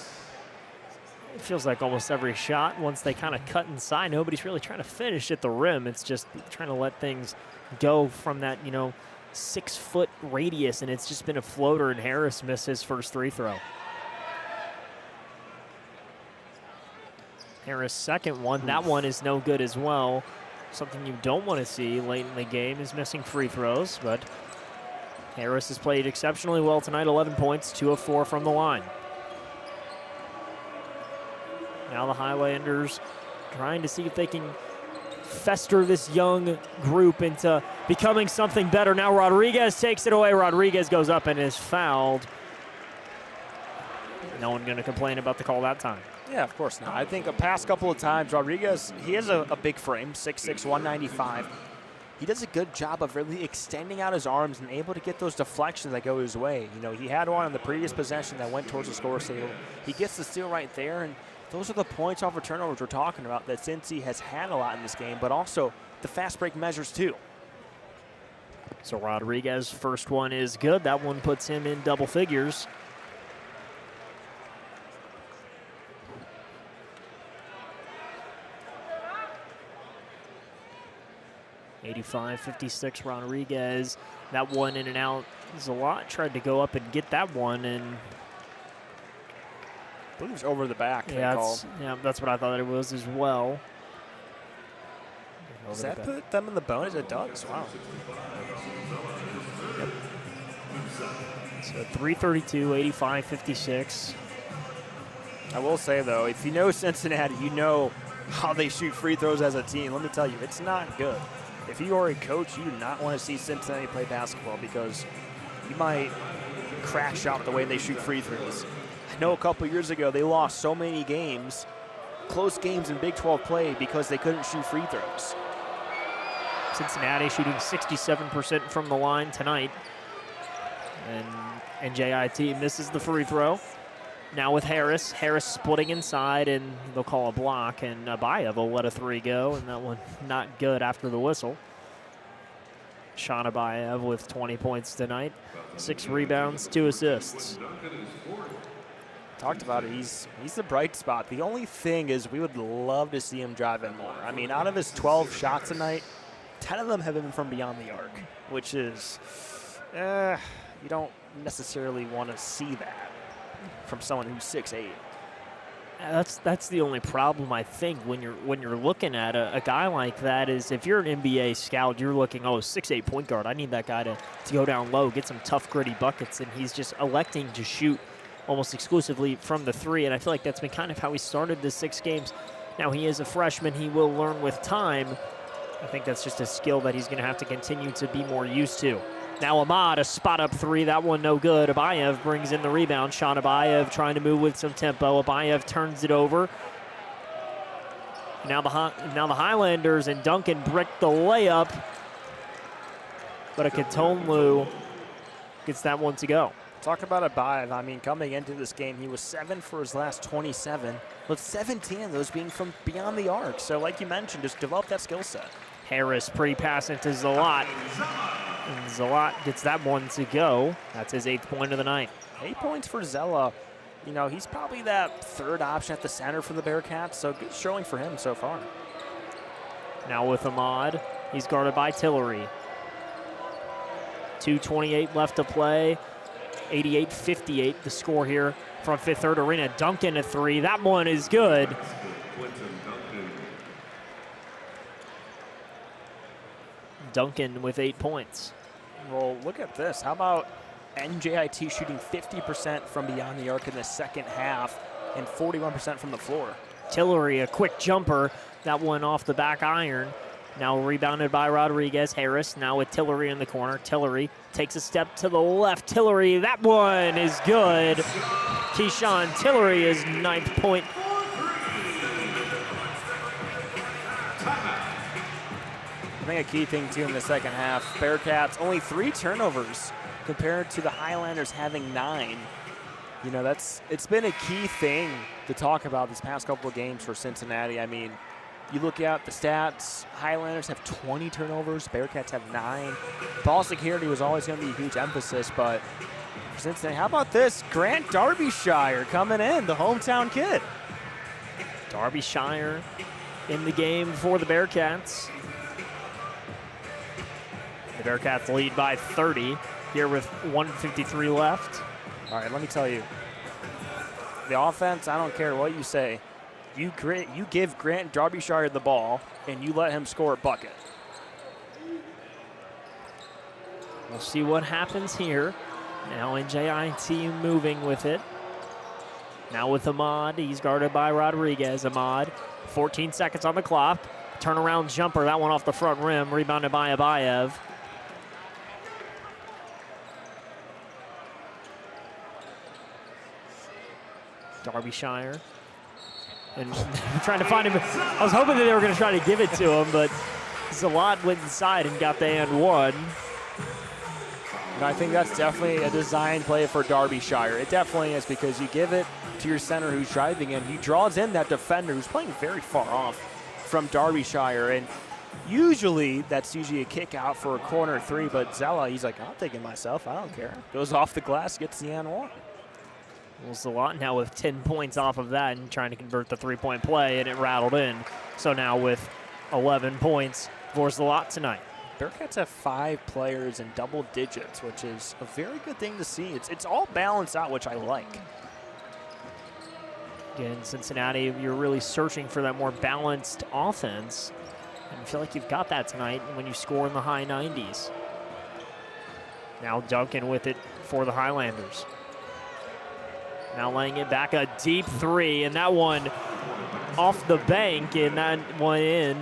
It feels like almost every shot, once they kind of cut inside, nobody's really trying to finish at the rim. It's just trying to let things go from that, 6-foot radius, and it's just been a floater, and Harris missed his first free throw. Harris' second one, that one is no good as well. Something you don't want to see late in the game is missing free throws, but Harris has played exceptionally well tonight, 11 points, 2 of 4 from the line. Now the Highlanders trying to see if they can fester this young group into becoming something better. Now Rodriguez takes it away. Rodriguez goes up and is fouled. No one going to complain about the call that time. Yeah, of course not. I think the past couple of times, Rodriguez, he has a big frame, 6'6", 195. He does a good job of really extending out his arms and able to get those deflections that go his way. He had one on the previous possession that went towards the scorer's table. He gets the steal right there, and those are the points off of turnovers we're talking about that Cincy has had a lot in this game, but also the fast break measures too. So Rodriguez, first one is good. That one puts him in double figures. (85-56) Rodriguez. That one in and out is a lot. Tried to go up and get that one, and I believe it was over the back. Yeah, that's what I thought it was as well. Does that put them in the bonus? It does. Wow. Yep. So 3:32, 85-56. I will say, though, if you know Cincinnati, you know how they shoot free throws as a team. Let me tell you, it's not good. If you are a coach, you do not want to see Cincinnati play basketball because you might crash out the way they shoot free throws. I know a couple years ago they lost so many games, close games in Big 12 play because they couldn't shoot free throws. Cincinnati shooting 67% from the line tonight. And NJIT misses the free throw. Now with Harris. Harris splitting inside, and they'll call a block, and Abayev will let a 3 go, and that one not good after the whistle. Sean Abayev with 20 points tonight, 6 rebounds, 2 assists. talked about it. He's the bright spot. The only thing is we would love to see him drive in more. I mean, out of his 12 shots tonight, 10 of them have been from beyond the arc, which is, you don't necessarily want to see that from someone who's 6'8". That's the only problem, I think, when you're looking at a guy like that, is if you're an NBA scout, you're looking, 6'8" point guard. I need that guy to go down low, get some tough, gritty buckets, and he's just electing to shoot almost exclusively from the three, and I feel like that's been kind of how he started the 6 games. Now, he is a freshman. He will learn with time. I think that's just a skill that he's going to have to continue to be more used to. Now Ahmad, a spot-up three. That one no good. Abayev brings in the rebound. Sean Abayev trying to move with some tempo. Abayev turns it over. Now the Highlanders and Duncan brick the layup, but a Katonlu gets that one to go. Talk about Abayev. I mean, coming into this game, he was 7 for his last 27, with 17 of those being from beyond the arc. So like you mentioned, just develop that skill set. Harris pretty pass into Zalat. And Zalat gets that one to go. That's his 8th point of the night. 8 points for Zella. You know, he's probably that third option at the center for the Bearcats, so good showing for him so far. Now with Ahmad, he's guarded by Tillery. 2:28 left to play. 88-58 the score here from Fifth Third Arena. Duncan a three. That one is good. Duncan with 8 points. Well, look at this. How about NJIT shooting 50% from beyond the arc in the second half and 41% from the floor? Tillery, a quick jumper. That one off the back iron. Now rebounded by Rodriguez. Harris now with Tillery in the corner. Tillery takes a step to the left. Tillery, that one is good. Keyshawn Tillery is 9th point. I think a key thing, too, in the second half, Bearcats only 3 turnovers compared to the Highlanders having 9. You know, it's been a key thing to talk about these past couple of games for Cincinnati. I mean, you look at the stats, Highlanders have 20 turnovers, Bearcats have 9. Ball security was always going to be a huge emphasis, but for Cincinnati, how about this? Grant Derbyshire coming in, the hometown kid. Derbyshire in the game for the Bearcats. The Bearcats lead by 30 here with 1:53 left. All right, let me tell you. The offense, I don't care what you say. You give Grant Derbyshire the ball, and you let him score a bucket. We'll see what happens here. Now NJIT moving with it. Now with Ahmad, he's guarded by Rodriguez. Ahmad, 14 seconds on the clock. Turnaround jumper, that one off the front rim, rebounded by Abayev. Derbyshire. And trying to find him. I was hoping that they were going to try to give it to him, but Zalat went inside and got the and one. And I think that's definitely a design play for Derbyshire. It definitely is, because you give it to your center who's driving in. He draws in that defender who's playing very far off from Derbyshire. And usually that's usually a kick out for a corner three, but Zella, he's like, I'll take it myself. I don't care. Goes off the glass, gets the and one. Well, Zalat now with 10 points off of that and trying to convert the three-point play, and it rattled in. So now with 11 points for Zalat tonight. Bearcats have 5 players in double digits, which is a very good thing to see. It's all balanced out, which I like. Again, Cincinnati, you're really searching for that more balanced offense. And I feel like you've got that tonight when you score in the high 90s. Now Duncan with it for the Highlanders. Now laying it back, a deep three, and that one off the bank, and that one in.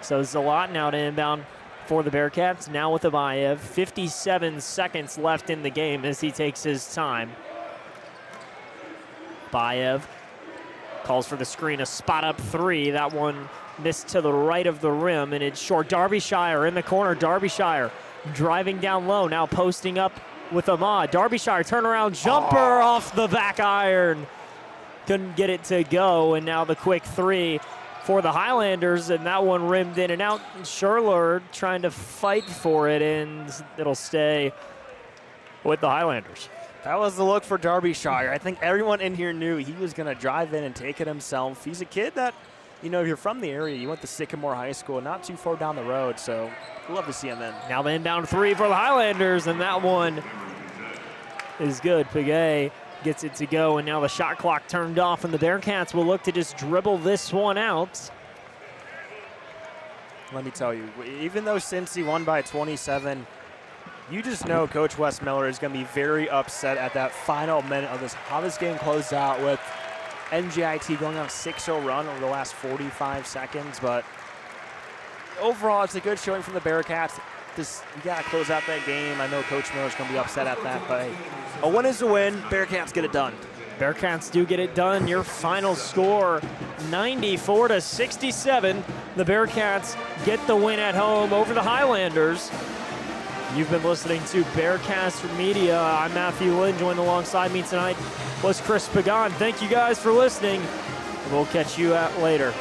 So Zalat now to inbound for the Bearcats, now with Abayev. 57 seconds left in the game as he takes his time. Abayev calls for the screen, a spot-up three. That one missed to the right of the rim, and it's short. Derbyshire in the corner. Derbyshire driving down low, now posting up with Ahmad. Derbyshire turnaround jumper off the back iron. Couldn't get it to go, and now the quick three for the Highlanders, and that one rimmed in and out. Scherler trying to fight for it, and it'll stay with the Highlanders. That was the look for Derbyshire. I think everyone in here knew he was going to drive in and take it himself. He's a kid that, you know, if you're from the area, you went to Sycamore High School, not too far down the road, so we'd love to see him in. Now the inbound three for the Highlanders, and that one is good. Pagan gets it to go, and now the shot clock turned off, and the Bearcats will look to just dribble this one out. Let me tell you, even though Cincy won by 27, you just know Coach Wes Miller is going to be very upset at that final minute of how this game closed out with NJIT going on a 6-0 run over the last 45 seconds. But overall, it's a good showing from the Bearcats. You got to close out that game. I know Coach Miller's going to be upset at that, but hey, a win is a win. Bearcats get it done. Bearcats do get it done. Your final score, 94-67. The Bearcats get the win at home over the Highlanders. You've been listening to Bearcast Media. I'm Matthew Lynn. Joined alongside me tonight was Chris Pagan. Thank you guys for listening. We'll catch you later.